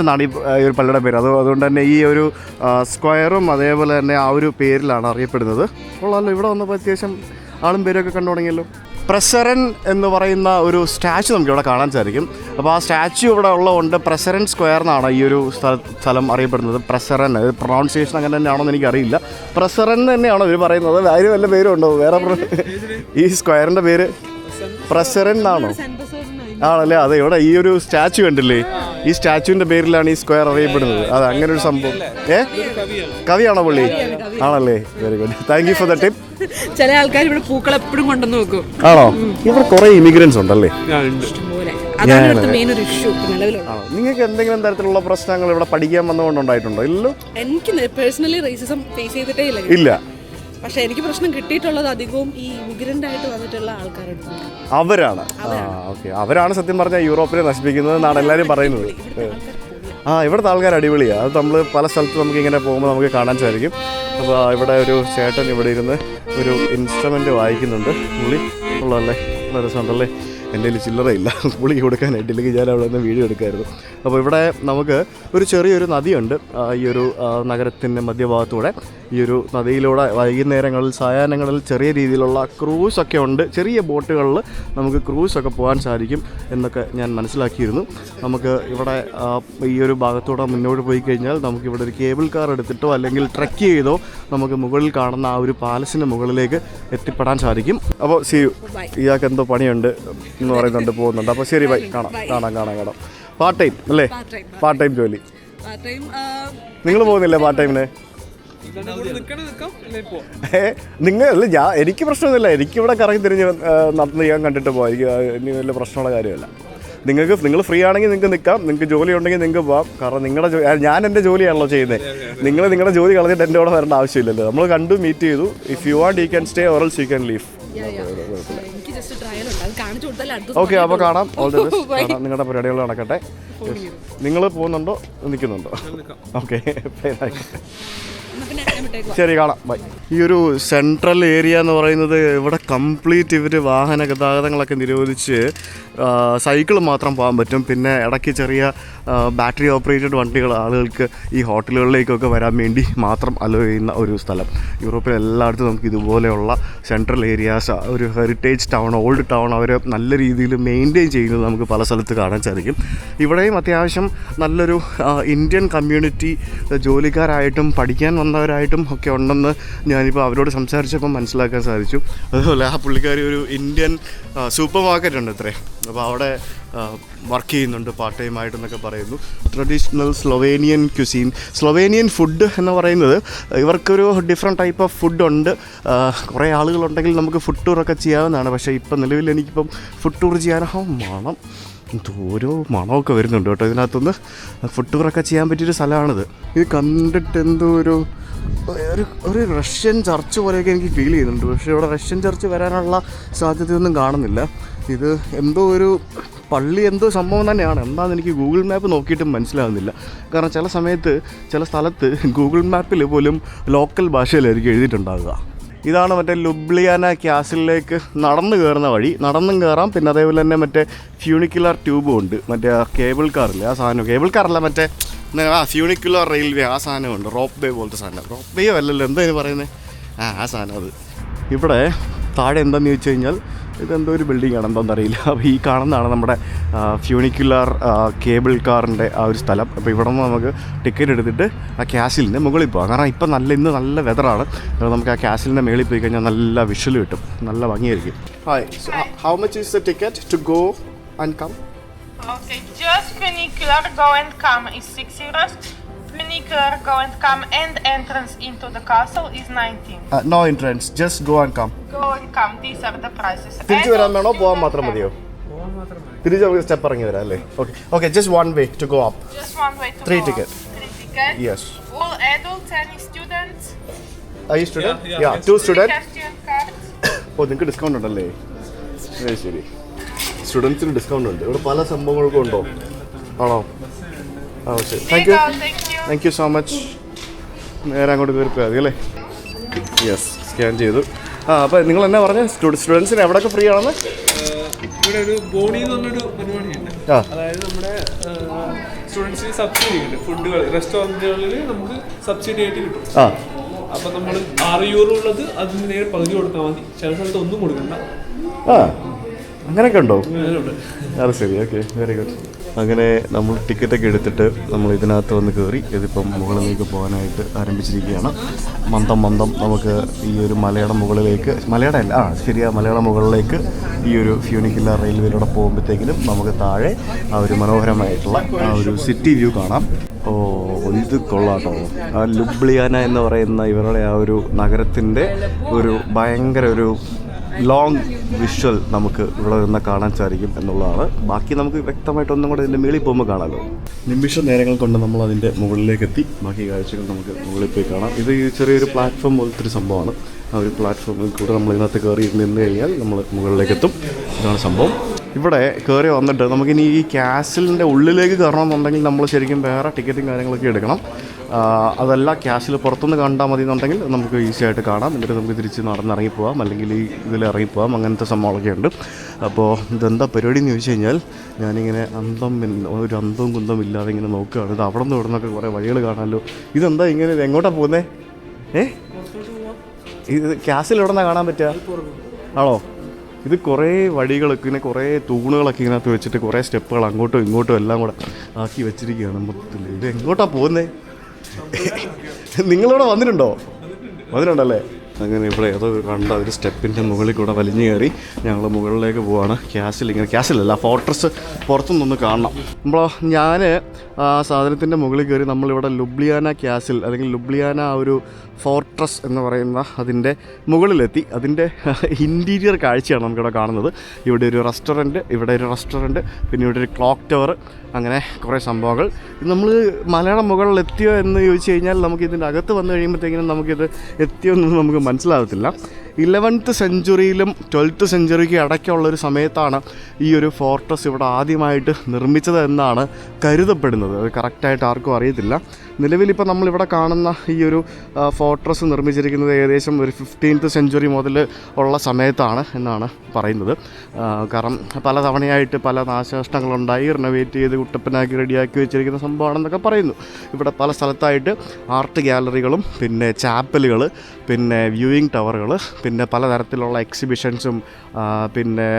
എന്നാണ് ഈ ഒരു പള്ളിയുടെ പേര്. അതുകൊണ്ട് തന്നെ ഈ ഒരു സ്ക്വയറും അതേപോലെ തന്നെ ആ ഒരു പേരിലാണ് അറിയപ്പെടുന്നത്. ഉള്ളല്ലോ, ഇവിടെ വന്നപ്പോൾ അത്യാവശ്യം ആളും പേരൊക്കെ കണ്ടു തുടങ്ങിയല്ലോ. പ്രസറൻ എന്ന് പറയുന്ന ഒരു സ്റ്റാച്ചു നമുക്കിവിടെ കാണാൻ സാധിക്കും. അപ്പോൾ ആ സ്റ്റാച്ചു ഇവിടെ ഉള്ളതുകൊണ്ട് പ്രസറൻ സ്ക്വയർ എന്നാണ് ഈ ഒരു സ്ഥലം അറിയപ്പെടുന്നത്. പ്രസറൻ, പ്രൊണൗൺസിയേഷൻ അങ്ങനെ തന്നെയാണോ എന്ന് എനിക്കറിയില്ല. പ്രസറൻ തന്നെയാണോ ഇവർ പറയുന്നത്? അതിന് വല്ല പേരും ഉണ്ടോ വേറെ? ഈ സ്ക്വയറിൻ്റെ പേര് പ്രസറൻ എന്നാണോ? ആണല്ലേ? അതെ, ഇവിടെ ഈ ഒരു സ്റ്റാച്ചു കണ്ടില്ലേ, ഈ സ്റ്റാച്ചുവിൻ്റെ പേരിലാണ് ഈ സ്ക്വയർ അറിയപ്പെടുന്നത്. അത് അങ്ങനെ ഒരു സംഭവം. കവിയാണോ പുള്ളി? ആണല്ലേ? Very good, thank you for the tip. ചില ആൾക്കാർ ഇവിടെ പൂക്കൾ എപ്പോഴും കൊണ്ടുവന്ന് വെക്കും. ആണോ? ഇവിടെ കുറെ ഇമിഗ്രൻസ് ഉണ്ടല്ലേ? നിങ്ങൾക്ക് എന്തെങ്കിലും തരത്തിലുള്ള പ്രശ്നങ്ങൾ ഇവിടെ പഠിക്കാൻ വന്നുകൊണ്ടുണ്ടായിട്ടുണ്ടോ? ഇല്ലല്ലോ. എനിക്ക് പേഴ്സണലി റേസിസം ഫേസ് ചെയ്തിട്ടേ ഇല്ല. പക്ഷെ എനിക്ക് പ്രശ്നം കിട്ടിയിട്ടുള്ളത് അധികവും ഈ ഇമിഗ്രന്റ് ആയിട്ട് വന്നിട്ടുള്ള ആൾക്കാരാണ്. അവരാണ് സത്യം പറഞ്ഞാൽ യൂറോപ്പിനെ നശിപ്പിക്കുന്നത് എന്നാണ് എല്ലാവരും പറയുന്നത്. ഇവിടുത്തെ ആൾക്കാർ അടിപൊളിയാണ്. അത് നമ്മൾ പല സ്ഥലത്ത് നമുക്ക് ഇങ്ങനെ പോകുമ്പോൾ നമുക്ക് കാണാൻ സാധിക്കും. അപ്പോൾ ഇവിടെ ഒരു ചേട്ടൻ ഇവിടെ ഇരുന്ന് ഒരു ഇൻസ്ട്രുമെൻ്റ് വായിക്കുന്നുണ്ട്. പുള്ളി ഉള്ളതല്ലേ, നല്ല രസമുണ്ടല്ലേ. എൻ്റെ കയ്യിൽ ചില്ലറയില്ല പുളി കൊടുക്കാനായിട്ട്, ഇല്ലെങ്കിൽ ഞാൻ അവിടെ നിന്ന് വീഡിയോ എടുക്കായിരുന്നു. അപ്പോൾ ഇവിടെ നമുക്ക് ഒരു ചെറിയൊരു നദിയുണ്ട് ഈ ഒരു നഗരത്തിൻ്റെ മധ്യഭാഗത്തൂടെ. ഈ ഒരു നദിയിലൂടെ വൈകുന്നേരങ്ങളിൽ സായാഹ്നങ്ങളിൽ ചെറിയ രീതിയിലുള്ള ക്രൂസൊക്കെ ഉണ്ട്. ചെറിയ ബോട്ടുകളിൽ നമുക്ക് ക്രൂസൊക്കെ പോകാൻ സാധിക്കും എന്നൊക്കെ ഞാൻ മനസ്സിലാക്കിയിരുന്നു. നമുക്ക് ഇവിടെ ഈ ഒരു ഭാഗത്തൂടെ മുന്നോട്ട് പോയി കഴിഞ്ഞാൽ നമുക്കിവിടെ ഒരു കേബിൾ കാർ എടുത്തിട്ടോ അല്ലെങ്കിൽ ട്രക്ക് ചെയ്തോ നമുക്ക് മുകളിൽ കാണുന്ന ആ ഒരു പാലസിൻ്റെ മുകളിലേക്ക് എത്തിപ്പെടാൻ സാധിക്കും. അപ്പോൾ ഇയാൾക്ക് എന്തോ പണിയുണ്ട് എന്ന് പറയുന്നുണ്ട്, പോകുന്നുണ്ട്. അപ്പോൾ ശരി, ബൈ, കാണാം. പാർട്ട് ടൈം അല്ലേ? പാർട്ട് ടൈം ജോലി. നിങ്ങൾ പോകുന്നില്ലേ പാർട്ട് ടൈമിന്? എനിക്ക് പ്രശ്നമൊന്നുമില്ല. എനിക്കിവിടെ കറങ്ങി തിരിഞ്ഞ് നടന്ന് ചെയ്യാൻ കണ്ടിട്ട് പോകാം. ഇനി വലിയ പ്രശ്നമുള്ള കാര്യമല്ല. നിങ്ങൾ ഫ്രീ ആണെങ്കിൽ നിങ്ങൾക്ക് നിൽക്കാം, നിങ്ങൾക്ക് ജോലി ഉണ്ടെങ്കിൽ നിങ്ങൾക്ക് പോകാം. കാരണം ഞാൻ എൻ്റെ ജോലിയാണല്ലോ ചെയ്യുന്നത്. നിങ്ങളുടെ ജോലി കളഞ്ഞിട്ട് എൻ്റെ കൂടെ വരേണ്ട ആവശ്യമില്ലല്ലോ. നമ്മൾ കണ്ടു, മീറ്റ് ചെയ്തു. If you want you can stay or else you can leave. കാണിച്ചു കൊടുത്താൽ അടുത്ത ഓക്കെ, അപ്പോൾ കാണാം. All the best. കാണാം, നിങ്ങളുടെ പരിപാടികൾ നടക്കട്ടെ. നിങ്ങൾ പോകുന്നുണ്ടോ നിൽക്കുന്നുണ്ടോ? ഓക്കെ, ശരി, കാണാം, ബൈ. ഈ ഒരു സെൻട്രൽ ഏരിയ എന്ന് പറയുന്നത് ഇവിടെ കംപ്ലീറ്റ് ഇവർ വാഹന ഗതാഗതങ്ങളൊക്കെ നിരോധിച്ച് സൈക്കിൾ മാത്രം പോകാൻ പറ്റും. പിന്നെ ഇടയ്ക്ക് ചെറിയ ബാറ്ററി ഓപ്പറേറ്റഡ് വണ്ടികൾ ആളുകൾക്ക് ഈ ഹോട്ടലുകളിലേക്കൊക്കെ വരാൻ വേണ്ടി മാത്രം അലോ ചെയ്യുന്ന ഒരു സ്ഥലം. യൂറോപ്പിൽ എല്ലായിടത്തും നമുക്ക് ഇതുപോലെയുള്ള സെൻട്രൽ ഏരിയാസ്, ഒരു ഹെറിറ്റേജ് ടൗൺ, ഓൾഡ് ടൗൺ അവർ നല്ല രീതിയിൽ മെയിൻറ്റെയിൻ ചെയ്യുന്നത് നമുക്ക് പല സ്ഥലത്ത് കാണാൻ സാധിക്കും. ഇവിടെയും അത്യാവശ്യം നല്ലൊരു ഇന്ത്യൻ കമ്മ്യൂണിറ്റി ജോലിക്കാരായിട്ടും പഠിക്കാൻ വന്നവരായിട്ടും ഒക്കെ ഉണ്ടെന്ന് ഞാനിപ്പോൾ അവരോട് സംസാരിച്ചപ്പോൾ മനസ്സിലാക്കാൻ സാധിച്ചു. അതുപോലെ ആ പുള്ളിക്കാരി ഒരു ഇന്ത്യൻ സൂപ്പർ മാർക്കറ്റ് ഉണ്ട് ഇത്രേ, അപ്പോൾ അവിടെ വർക്ക് ചെയ്യുന്നുണ്ട് പാർട്ട് ടൈം ആയിട്ടെന്നൊക്കെ പറയുന്നു. Traditional Slovenian cuisine, Slovenian food എന്ന് പറയുന്നത് ഇവർക്കൊരു ഡിഫറെൻറ്റ് ടൈപ്പ് ഓഫ് ഫുഡുണ്ട്. കുറേ ആളുകളുണ്ടെങ്കിൽ നമുക്ക് ഫുഡ് ടൂറൊക്കെ ചെയ്യാവുന്നതാണ്. പക്ഷേ ഇപ്പം നിലവിൽ എനിക്കിപ്പം ഫുഡ് ടൂർ ചെയ്യാനോ മണം ഓരോ മണമൊക്കെ വരുന്നുണ്ട് കേട്ടോ. ഇതിനകത്തുനിന്ന് ഫുഡ് ടൂറൊക്കെ ചെയ്യാൻ പറ്റിയൊരു സ്ഥലമാണിത്. ഇത് കണ്ടിട്ട് എന്തോ ഒരു റഷ്യൻ ചർച്ച് പോലെയൊക്കെ എനിക്ക് ഫീൽ ചെയ്യുന്നുണ്ട്. പക്ഷേ ഇവിടെ റഷ്യൻ ചർച്ച് വരാനുള്ള സാധ്യതയൊന്നും കാണുന്നില്ല. ഇത് എന്തോ ഒരു പള്ളി, എന്തോ സംഭവം തന്നെയാണ്. എന്താണെന്ന് എനിക്ക് ഗൂഗിൾ മാപ്പ് നോക്കിയിട്ടും മനസ്സിലാകുന്നില്ല. കാരണം ചില സമയത്ത് ചില സ്ഥലത്ത് ഗൂഗിൾ മാപ്പിൽ പോലും ലോക്കൽ ഭാഷയിലായിരിക്കും എഴുതിയിട്ടുണ്ടാകുക. ഇതാണ് മറ്റേ ലുബ്ലിയാന ക്യാസിലേക്ക് നടന്നു കയറുന്ന വഴി. നടന്നും കയറാം. പിന്നെ അതേപോലെ തന്നെ മറ്റേ ഫ്യൂണിക്കുലർ ട്യൂബും ഉണ്ട്. മറ്റേ കേബിൾ കാറില്ലേ ആ സാധനം, കേബിൾ കാറല്ല, മറ്റേ ഫ്യൂണിക്കുലർ റെയിൽവേ ആ സാധനമുണ്ട്. റോപ്പ് വേ പോലത്തെ സാധനം. റോപ്പ് വേയോ അല്ലല്ലോ, എന്താ പറയുന്നത്, ആ സാധനം അത്. ഇവിടെ താഴെ എന്താണെന്ന് ചോദിച്ചു കഴിഞ്ഞാൽ ഇതെന്തോ ഒരു ബിൽഡിംഗ് ആണ്, എന്താണെന്ന് അറിയില്ല. അപ്പോൾ ഈ കാണുന്നതാണ് നമ്മുടെ ഫ്യൂണിക്കുലർ കേബിൾ കാറിൻ്റെ ആ ഒരു സ്ഥലം. അപ്പോൾ ഇവിടെ നിന്ന് നമുക്ക് ടിക്കറ്റ് എടുത്തിട്ട് ആ ക്യാസിലിൻ്റെ മുകളിൽ പോകാം. കാരണം ഇപ്പം ഇന്ന് നല്ല വെതറാണ്. നമുക്ക് ആ ക്യാസിലിൻ്റെ മുകളിൽ പോയി കഴിഞ്ഞാൽ നല്ല വിഷ്വൽ കിട്ടും, നല്ല ഭംഗിയായിരിക്കും. Hi, how much is the ticket to go and come? Okay, just funicular go and come is 6 euros. Funicular go and come and entrance into the castle is 19. No entrance, just go and come. Go and come, these are the prices. തിരിച്ചു വരാൻ വേണോ പോകാൻ മാത്രം മതിയോ? തിരിച്ച് സ്റ്റെപ്പ് ഇറങ്ങി വരാം അല്ലേ? Okay okay, just one way to go up. Just one way to 3 go ticket. up. 3 tickets. Yes. All adults, any students? Are you student? Yeah, 2 student. We have student cards. ഓ, നിങ്ങൾക്ക് ഡിസ്കൗണ്ട് ഉണ്ടല്ലേ? ശരി, സ്റ്റുഡൻസിന് ഡിസ്കൗണ്ട് ഉണ്ട്. ഇവിടെ പല സംഭവങ്ങൾക്കും ഉണ്ടോ? ആണോ? ആ ശരി, thank you, thank you so much. നേരെ അങ്ങോട്ട് കയറി പോയാൽ മതി അല്ലേ? യെസ്, സ്കാൻ ചെയ്തു. അപ്പോൾ നിങ്ങൾ എന്നാ പറഞ്ഞ സ്റ്റുഡൻസിന് എവിടെയൊക്കെ ഫ്രീ ആണെന്ന്? ഇവിടെ ഒരു ബോണി എന്ന് പറഞ്ഞൊരു പരിപാടിയുണ്ട്. അതായത് നമ്മുടെ സ്റ്റുഡൻസിന് സബ്സിഡി ഉണ്ട്. ഫുഡുകൾ റെസ്റ്റോറൻറ്റുകളിൽ നമുക്ക് സബ്സിഡി ആയിട്ട് കിട്ടും. അപ്പം നമ്മൾ 6 യൂറോ ഉള്ളത് അതിന് നേരെ പകുതി കൊടുത്താൽ മതി. ചില സ്ഥലത്ത് ഒന്നും കൊടുക്കണ്ട. അങ്ങനെയൊക്കെ ഉണ്ടോ? അത് ശരി, ഓക്കെ, വെരി ഗുഡ്. അങ്ങനെ നമ്മൾ ടിക്കറ്റൊക്കെ എടുത്തിട്ട് നമ്മൾ ഇതിനകത്ത് വന്ന് കയറി. ഇതിപ്പം മുകളിലേക്ക് പോകാനായിട്ട് ആരംഭിച്ചിരിക്കുകയാണ്. മന്ദം നമുക്ക് ഈ ഒരു മലയുടെ മുകളിലേക്ക്, മലയുടെ അല്ല, ശരിയാ, മലയുടെ മുകളിലേക്ക് ഈ ഒരു ഫ്യൂണിക്കുലർ റെയിൽവേയിലൂടെ പോകുമ്പോഴത്തേക്കിനും നമുക്ക് താഴെ ആ ഒരു മനോഹരമായിട്ടുള്ള ആ ഒരു സിറ്റി വ്യൂ കാണാം. ഓ, ഇത് കൊള്ളാട്ടോ. ആ ലുബ്ലിയാന എന്ന് പറയുന്ന ഇവരുടെ ആ ഒരു നഗരത്തിൻ്റെ ഒരു ഭയങ്കര ഒരു ലോങ് വിഷ്വൽ നമുക്ക് ഇവിടെ നിന്ന് കാണാൻ സാധിക്കും എന്നുള്ളതാണ്. ബാക്കി നമുക്ക് വ്യക്തമായിട്ടൊന്നും കൂടെ ഇതിൻ്റെ മുകളിൽ പോകുമ്പോൾ കാണാമല്ലോ. നിമിഷ നേരങ്ങൾ കൊണ്ട് നമ്മൾ അതിൻ്റെ മുകളിലേക്ക് എത്തി. ബാക്കി കാഴ്ചകൾ നമുക്ക് മുകളിൽ പോയി കാണാം. ഇത് ചെറിയൊരു പ്ലാറ്റ്ഫോം പോലത്തെ ഒരു സംഭവമാണ്. ആ ഒരു പ്ലാറ്റ്ഫോമിൽ കൂടെ നമ്മൾ ഇതിനകത്ത് കയറി നിന്ന് കഴിഞ്ഞാൽ നമ്മൾ മുകളിലേക്ക് എത്തും. ഇതാണ് സംഭവം. ഇവിടെ കയറി വന്നിട്ട് നമുക്കിനി ഈ ക്യാസിലിൻ്റെ ഉള്ളിലേക്ക് കയറണമെന്നുണ്ടെങ്കിൽ നമ്മൾ ശരിക്കും വേറെ ടിക്കറ്റും കാര്യങ്ങളൊക്കെ എടുക്കണം. അതല്ല, ക്യാഷിൽ പുറത്തുനിന്ന് കണ്ടാൽ മതി എന്നുണ്ടെങ്കിൽ നമുക്ക് ഈസി ആയിട്ട് കാണാം. എന്നിട്ട് നമുക്ക് തിരിച്ച് നടന്നിറങ്ങിപ്പോവാം, അല്ലെങ്കിൽ ഈ ഇതിൽ ഇറങ്ങിപ്പോവാം. അങ്ങനത്തെ സംഭവങ്ങളൊക്കെ ഉണ്ട്. അപ്പോൾ ഇതെന്താ പരിപാടി എന്ന് ചോദിച്ചു കഴിഞ്ഞാൽ ഞാനിങ്ങനെ ഒരു അന്തവും കുന്തവും ഇല്ലാതെ ഇങ്ങനെ നോക്കുകയാണ്. ഇത് അവിടെ നിന്ന് ഇവിടെ നിന്നൊക്കെ കുറേ വഴികൾ കാണാമല്ലോ. ഇതെന്താ ഇങ്ങനെ, ഇത് എങ്ങോട്ടാണ് പോകുന്നത്? ഇത് ക്യാസിൽ എവിടെ നിന്നാണ് കാണാൻ പറ്റുക? ആണോ? ഇത് കുറേ വഴികളൊക്കെ ഇങ്ങനെ കുറേ തൂണുകളൊക്കെ ഇതിനകത്ത് വെച്ചിട്ട് കുറേ സ്റ്റെപ്പുകൾ അങ്ങോട്ടും ഇങ്ങോട്ടും എല്ലാം കൂടെ ആക്കി വെച്ചിരിക്കുകയാണ് മൊത്തത്തിൽ. ഇത് എങ്ങോട്ടാണ് പോകുന്നത്? നിങ്ങളിവിടെ വന്നിട്ടുണ്ടല്ലേ? അങ്ങനെ ഇവിടെ ഏതോ കണ്ട ഒരു സ്റ്റെപ്പിൻ്റെ മുകളിൽ കൂടെ വലിഞ്ഞു കയറി ഞങ്ങൾ മുകളിലേക്ക് പോവാണ്. ക്യാസിലല്ല, ഫോർട്രസ് പുറത്തുനിന്നൊന്ന് കാണണം. ഞാൻ ആ സാധനത്തിൻ്റെ മുകളിൽ കയറി നമ്മളിവിടെ ലുബ്ലിയാന ക്യാസിൽ അല്ലെങ്കിൽ ലുബ്ലിയാന ആ ഒരു ഫോർട്രസ് എന്ന് പറയുന്ന അതിൻ്റെ മുകളിലെത്തി. അതിൻ്റെ ഇൻറ്റീരിയർ കാഴ്ചയാണ് നമുക്കിവിടെ കാണുന്നത്. ഇവിടെ ഒരു റെസ്റ്റോറൻറ്റ്, പിന്നെ ഇവിടെ ഒരു ക്ലോക്ക് ടവർ, അങ്ങനെ കുറേ സംഭവങ്ങൾ. നമ്മൾ മലയുടെ മുകളിൽ എത്തിയോ എന്ന് ചോദിച്ചു കഴിഞ്ഞാൽ നമുക്കിതിൻ്റെ അകത്ത് വന്നു കഴിയുമ്പോഴത്തേക്കിനും നമുക്കിത് എത്തിയോ എന്നൊന്നും നമുക്ക് മനസ്സിലാകത്തില്ല. 11th സെഞ്ച്വറിയിലും 12th സെഞ്ച്വറിക്ക് ഇടയ്ക്കുള്ളൊരു സമയത്താണ് ഈ ഒരു ഫോർട്രസ് ഇവിടെ ആദ്യമായിട്ട് നിർമ്മിച്ചത് എന്നാണ് കരുതപ്പെടുന്നത്. അത് കറക്റ്റായിട്ട് ആർക്കും അറിയത്തില്ല. നിലവിലിപ്പോൾ നമ്മളിവിടെ കാണുന്ന ഈ ഒരു ഫോർട്രസ് നിർമ്മിച്ചിരിക്കുന്നത് ഏകദേശം ഒരു 15th സെഞ്ച്വറി മുതൽ ഉള്ള സമയത്താണ് എന്നാണ് പറയുന്നത്. കാരണം പല തവണയായിട്ട് പല നാശനഷ്ടങ്ങളുണ്ടായി, റിനോവേറ്റ് ചെയ്ത് കുട്ടപ്പനാക്കി റെഡിയാക്കി വെച്ചിരിക്കുന്ന സംഭവമാണെന്നൊക്കെ പറയുന്നു. ഇവിടെ പല സ്ഥലത്തായിട്ട് ആർട്ട് ഗാലറികളും പിന്നെ ചാപ്പലുകൾ, പിന്നെ വ്യൂയിങ് ടവറുകൾ, പിന്നെ പലതരത്തിലുള്ള എക്സിബിഷൻസും പിന്നെ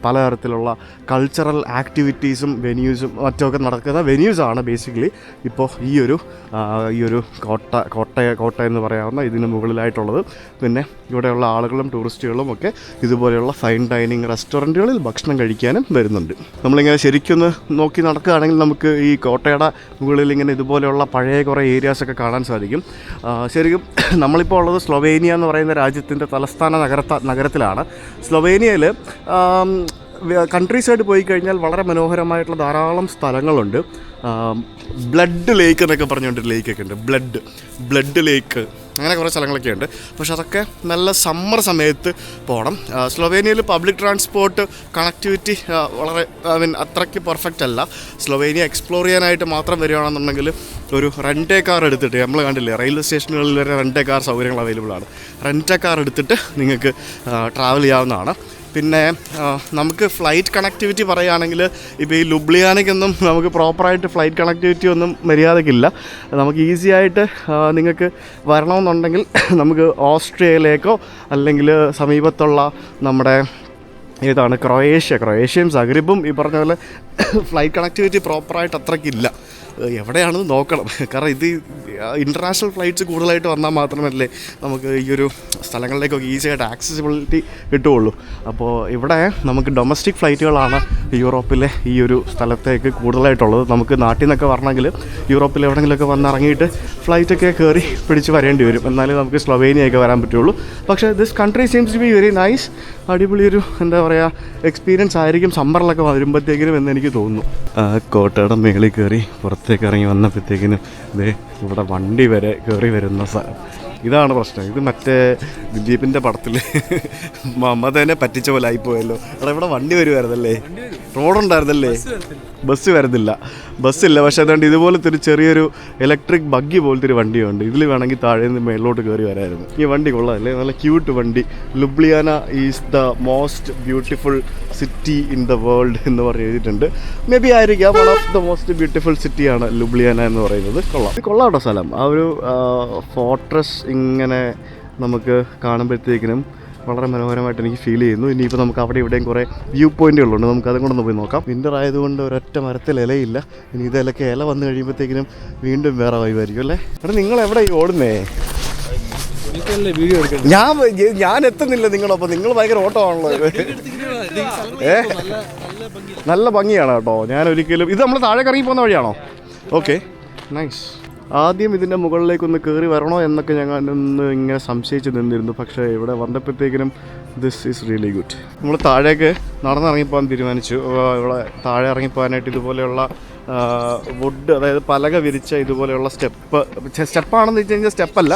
പലതരത്തിലുള്ള കൾച്ചറൽ ആക്ടിവിറ്റീസും വെന്യൂസും മറ്റുമൊക്കെ നടക്കുന്ന വെന്യൂസാണ് ബേസിക്കലി ഇപ്പോൾ ഈ ഒരു കോട്ട എന്ന് പറയാവുന്ന ഇതിന് മുകളിലായിട്ടുള്ളത്. പിന്നെ ഇവിടെയുള്ള ആളുകളും ടൂറിസ്റ്റുകളും ഒക്കെ ഇതുപോലെയുള്ള ഫൈൻ ഡൈനിങ് റെസ്റ്റോറൻറ്റുകളിൽ ഭക്ഷണം കഴിക്കാനും വരുന്നുണ്ട്. നമ്മളിങ്ങനെ ശരിക്കൊന്ന് നോക്കി നടക്കുകയാണെങ്കിൽ നമുക്ക് ഈ കോട്ടയുടെ മുകളിൽ ഇങ്ങനെ ഇതുപോലെയുള്ള പഴയ കുറേ ഏരിയാസൊക്കെ കാണാൻ സാധിക്കും. ശരിക്കും നമ്മളിപ്പോൾ ഉള്ളത് സ്ലൊവേനിയ എന്ന് പറയുന്ന രാജ്യത്തിൻ്റെ തലസ്ഥാന നഗരത്തിലാണ്. സ്ലൊവേനിയയിൽ കൺട്രി സൈഡ് പോയി കഴിഞ്ഞാൽ വളരെ മനോഹരമായിട്ടുള്ള ധാരാളം സ്ഥലങ്ങളുണ്ട്. ബ്ലഡ് ലേക്ക് എന്നൊക്കെ പറഞ്ഞുകൊണ്ട് ലേക്കൊക്കെ ഉണ്ട്. ബ്ലഡ് ലേക്ക് അങ്ങനെ കുറേ സ്ഥലങ്ങളൊക്കെ ഉണ്ട്. പക്ഷെ അതൊക്കെ നല്ല സമ്മർ സമയത്ത് പോകണം. സ്ലൊവേനിയയിൽ പബ്ലിക് ട്രാൻസ്പോർട്ട് കണക്ടിവിറ്റി വളരെ അത്രയ്ക്ക് പെർഫെക്റ്റ് അല്ല. സ്ലൊവേനിയ എക്സ്പ്ലോർ ചെയ്യാനായിട്ട് മാത്രം വരികയാണെന്നുണ്ടെങ്കിൽ ഒരു റെൻ്റ് കാർ എടുത്തിട്ട്, നമ്മൾ കണ്ടില്ലേ റെയിൽവേ സ്റ്റേഷനുകളിൽ വരെ റെൻ്റ് കാർ സൗകര്യങ്ങൾ അവൈലബിൾ ആണ്. റെൻ്റ് കാർ എടുത്തിട്ട് നിങ്ങൾക്ക് ട്രാവൽ ചെയ്യാവുന്നതാണ്. പിന്നെ നമുക്ക് ഫ്ലൈറ്റ് കണക്ടിവിറ്റി പറയുകയാണെങ്കിൽ ഇപ്പോൾ ഈ ലുബ്ലിയാനയ്ക്കൊന്നും നമുക്ക് പ്രോപ്പറായിട്ട് ഫ്ലൈറ്റ് കണക്ടിവിറ്റി ഒന്നും മര്യാദയ്ക്കില്ല. നമുക്ക് ഈസി ആയിട്ട് നിങ്ങൾക്ക് വരണമെന്നുണ്ടെങ്കിൽ നമുക്ക് ഓസ്ട്രിയയിലേക്കോ അല്ലെങ്കിൽ സമീപത്തുള്ള നമ്മുടെ ഏതാണ് ക്രൊയേഷ്യയും സഗ്രിബും ഈ പറഞ്ഞ പോലെ ഫ്ലൈറ്റ് കണക്ടിവിറ്റി പ്രോപ്പറായിട്ട് അത്രയ്ക്കില്ല. എവിടെയാണെന്ന് നോക്കണം. കാരണം ഇത് ഇൻ്റർനാഷണൽ ഫ്ലൈറ്റ്സ് കൂടുതലായിട്ട് വന്നാൽ മാത്രമല്ലേ നമുക്ക് ഈ ഒരു സ്ഥലങ്ങളിലേക്കൊക്കെ ഈസി ആയിട്ട് ആക്സസിബിലിറ്റി കിട്ടുകയുള്ളൂ. അപ്പോൾ ഇവിടെ നമുക്ക് ഡൊമസ്റ്റിക് ഫ്ലൈറ്റുകളാണ് യൂറോപ്പിലെ ഈ ഒരു സ്ഥലത്തേക്ക് കൂടുതലായിട്ടുള്ളത്. നമുക്ക് നാട്ടിൽ നിന്നൊക്കെ വരണമെങ്കിൽ യൂറോപ്പിൽ എവിടെയെങ്കിലുമൊക്കെ വന്നിറങ്ങിയിട്ട് ഫ്ലൈറ്റൊക്കെ കയറി പിടിച്ച് വരേണ്ടി വരും. എന്നാലേ നമുക്ക് സ്ലൊവേനിയൊക്കെ വരാൻ പറ്റുള്ളൂ. പക്ഷേ this country seems to be very nice. അടിപൊളിയൊരു എന്താ പറയുക എക്സ്പീരിയൻസ് ആയിരിക്കും സമ്മറിലൊക്കെ വരുമ്പോഴത്തേക്കിനും എന്ന് എനിക്ക് തോന്നുന്നു. കോട്ടയുടെ മേളിൽ കയറി പുറത്തേക്ക് ഇറങ്ങി വന്നപ്പോഴത്തേക്കിനും ഇതേ ഇവിടെ വണ്ടി വരെ കയറി വരുന്ന ഇതാണ് പ്രശ്നം. ഇത് മറ്റേ ദിലീപിൻ്റെ പടത്തിൽ മമതേനെ പറ്റിച്ച പോലെ ആയിപ്പോയല്ലോ. അവിടെ ഇവിടെ വണ്ടി വരുമായിരുന്നല്ലേ, റോഡുണ്ടായിരുന്നല്ലേ, ബസ് വരുന്നില്ല, ബസ്സില്ല. പക്ഷേ അതുകൊണ്ട് ഇതുപോലത്തെ ഒരു ചെറിയൊരു ഇലക്ട്രിക് ബഗ്ഗി പോലത്തെ ഒരു വണ്ടിയുണ്ട്. ഇതിൽ വേണമെങ്കിൽ താഴെ നിന്ന് മേളിലോട്ട് കയറി വരായിരുന്നു. ഈ വണ്ടി കൊള്ളാമല്ലേ, നല്ല ക്യൂട്ട് വണ്ടി. Ljubljana is the most beautiful city in the world എന്ന് പറഞ്ഞ് എഴുതിയിട്ടുണ്ട്. മേ ബി ആയിരിക്കാം one of the most beautiful സിറ്റിയാണ് ലുബ്ലിയാന എന്ന് പറയുന്നത്. കൊള്ളാം കേട്ടോ സ്ഥലം. ആ ഒരു ഫോർട്രസ് ഇങ്ങനെ നമുക്ക് കാണുമ്പോഴത്തേക്കിനും വളരെ മനോഹരമായിട്ട് എനിക്ക് ഫീൽ ചെയ്യുന്നു. ഇനിയിപ്പോൾ നമുക്ക് അവിടെ ഇവിടെയും കുറേ വ്യൂ പോയിൻറ്റുകളുണ്ട്, നമുക്ക് അതും കൂടെ ഒന്ന് പോയി നോക്കാം. വിൻ്റർ ആയതുകൊണ്ട് ഒരൊറ്റ മരത്തിൽ ഇലയില്ല. ഇനി ഇതിലൊക്കെ ഇല വന്നു കഴിയുമ്പോഴത്തേക്കിനും വീണ്ടും വേറെ വൈവായിരിക്കും അല്ലേ. എടാ നിങ്ങൾ എവിടെ ഓടുന്നേ? ഞാൻ എത്തുന്നില്ല നിങ്ങളൊപ്പം. നിങ്ങൾ ഭയങ്കര ഓട്ടമാണല്ലോ. നല്ല ഭംഗിയാണ് കേട്ടോ. ഞാൻ ഒരിക്കലും ഇത് നമ്മൾ താഴെ ഇറങ്ങി പോകുന്ന വഴിയാണോ? Okay, nice. ആദ്യം ഇതിൻ്റെ മുകളിലേക്കൊന്ന് കയറി വരണോ എന്നൊക്കെ ഞങ്ങളൊന്ന് ഇങ്ങനെ സംശയിച്ച് നിന്നിരുന്നു. പക്ഷേ ഇവിടെ വന്നപ്പോഴത്തേക്കിനും ദിസ് ഈസ് റിയലി ഗുഡ്. നമ്മൾ താഴേക്ക് നടന്നിറങ്ങിപ്പോകാൻ തീരുമാനിച്ചു. ഇവിടെ താഴെ ഇറങ്ങിപ്പോകാനായിട്ട് ഇതുപോലെയുള്ള വുഡ്, അതായത് പലക വിരിച്ച ഇതുപോലെയുള്ള സ്റ്റെപ്പാണെന്ന് വെച്ച് കഴിഞ്ഞാൽ സ്റ്റെപ്പല്ല,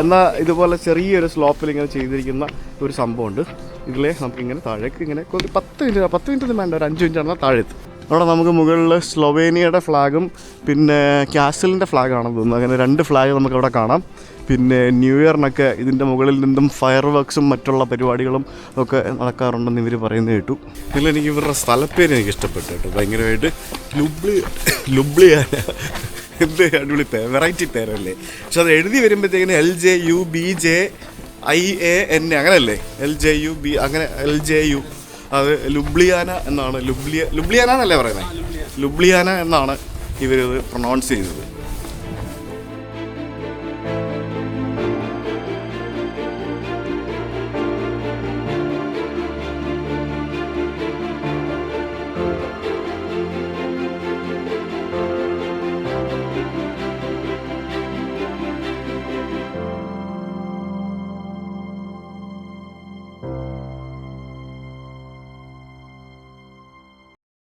എന്നാൽ ഇതുപോലെ ചെറിയൊരു സ്ലോപ്പിൽ ഇങ്ങനെ ചെയ്തിരിക്കുന്ന ഒരു സംഭവമുണ്ട്. ഇതിലെ നമുക്കിങ്ങനെ താഴേക്ക് ഇങ്ങനെ ഒരു 10 മിനിറ്റ് വേണ്ട, ഒരു 5 മിനിറ്റ് ആണെങ്കിൽ താഴെ എത്തും. അവിടെ നമുക്ക് മുകളിൽ സ്ലൊവേനിയയുടെ ഫ്ലാഗും പിന്നെ കാസലിൻ്റെ ഫ്ലാഗാണെന്ന് തോന്നുന്നു. അങ്ങനെ 2 ഫ്ലാഗ് നമുക്കവിടെ കാണാം. പിന്നെ ന്യൂ ഇയറിനൊക്കെ ഇതിൻ്റെ മുകളിൽ നിന്നും ഫയർ വർക്ക്സും മറ്റുള്ള പരിപാടികളും ഒക്കെ നടക്കാറുണ്ടെന്ന് ഇവർ പറയുന്നത് കേട്ടു. ഇതിലെനിക്ക് ഇവരുടെ സ്ഥലപ്പേര് എനിക്ക് ഇഷ്ടപ്പെട്ടു കേട്ടോ, ഭയങ്കരമായിട്ട്. ലുബ്ലിയാന എന്ത് അടിപൊളി പേര്, വെറൈറ്റി പേരല്ലേ. പക്ഷെ അത് എഴുതി വരുമ്പോഴത്തേക്കിന് LJUBJIAN അങ്ങനെയല്ലേ, LJUB അങ്ങനെ LJU, അത് ലുബ്ലിയാന എന്നാണ്. ലുബ്ലിയാന എന്നല്ലേ പറയുന്നത്, ലുബ്ലിയാന എന്നാണ് ഇവരിത് പ്രൊനൗൺസ് ചെയ്തത്.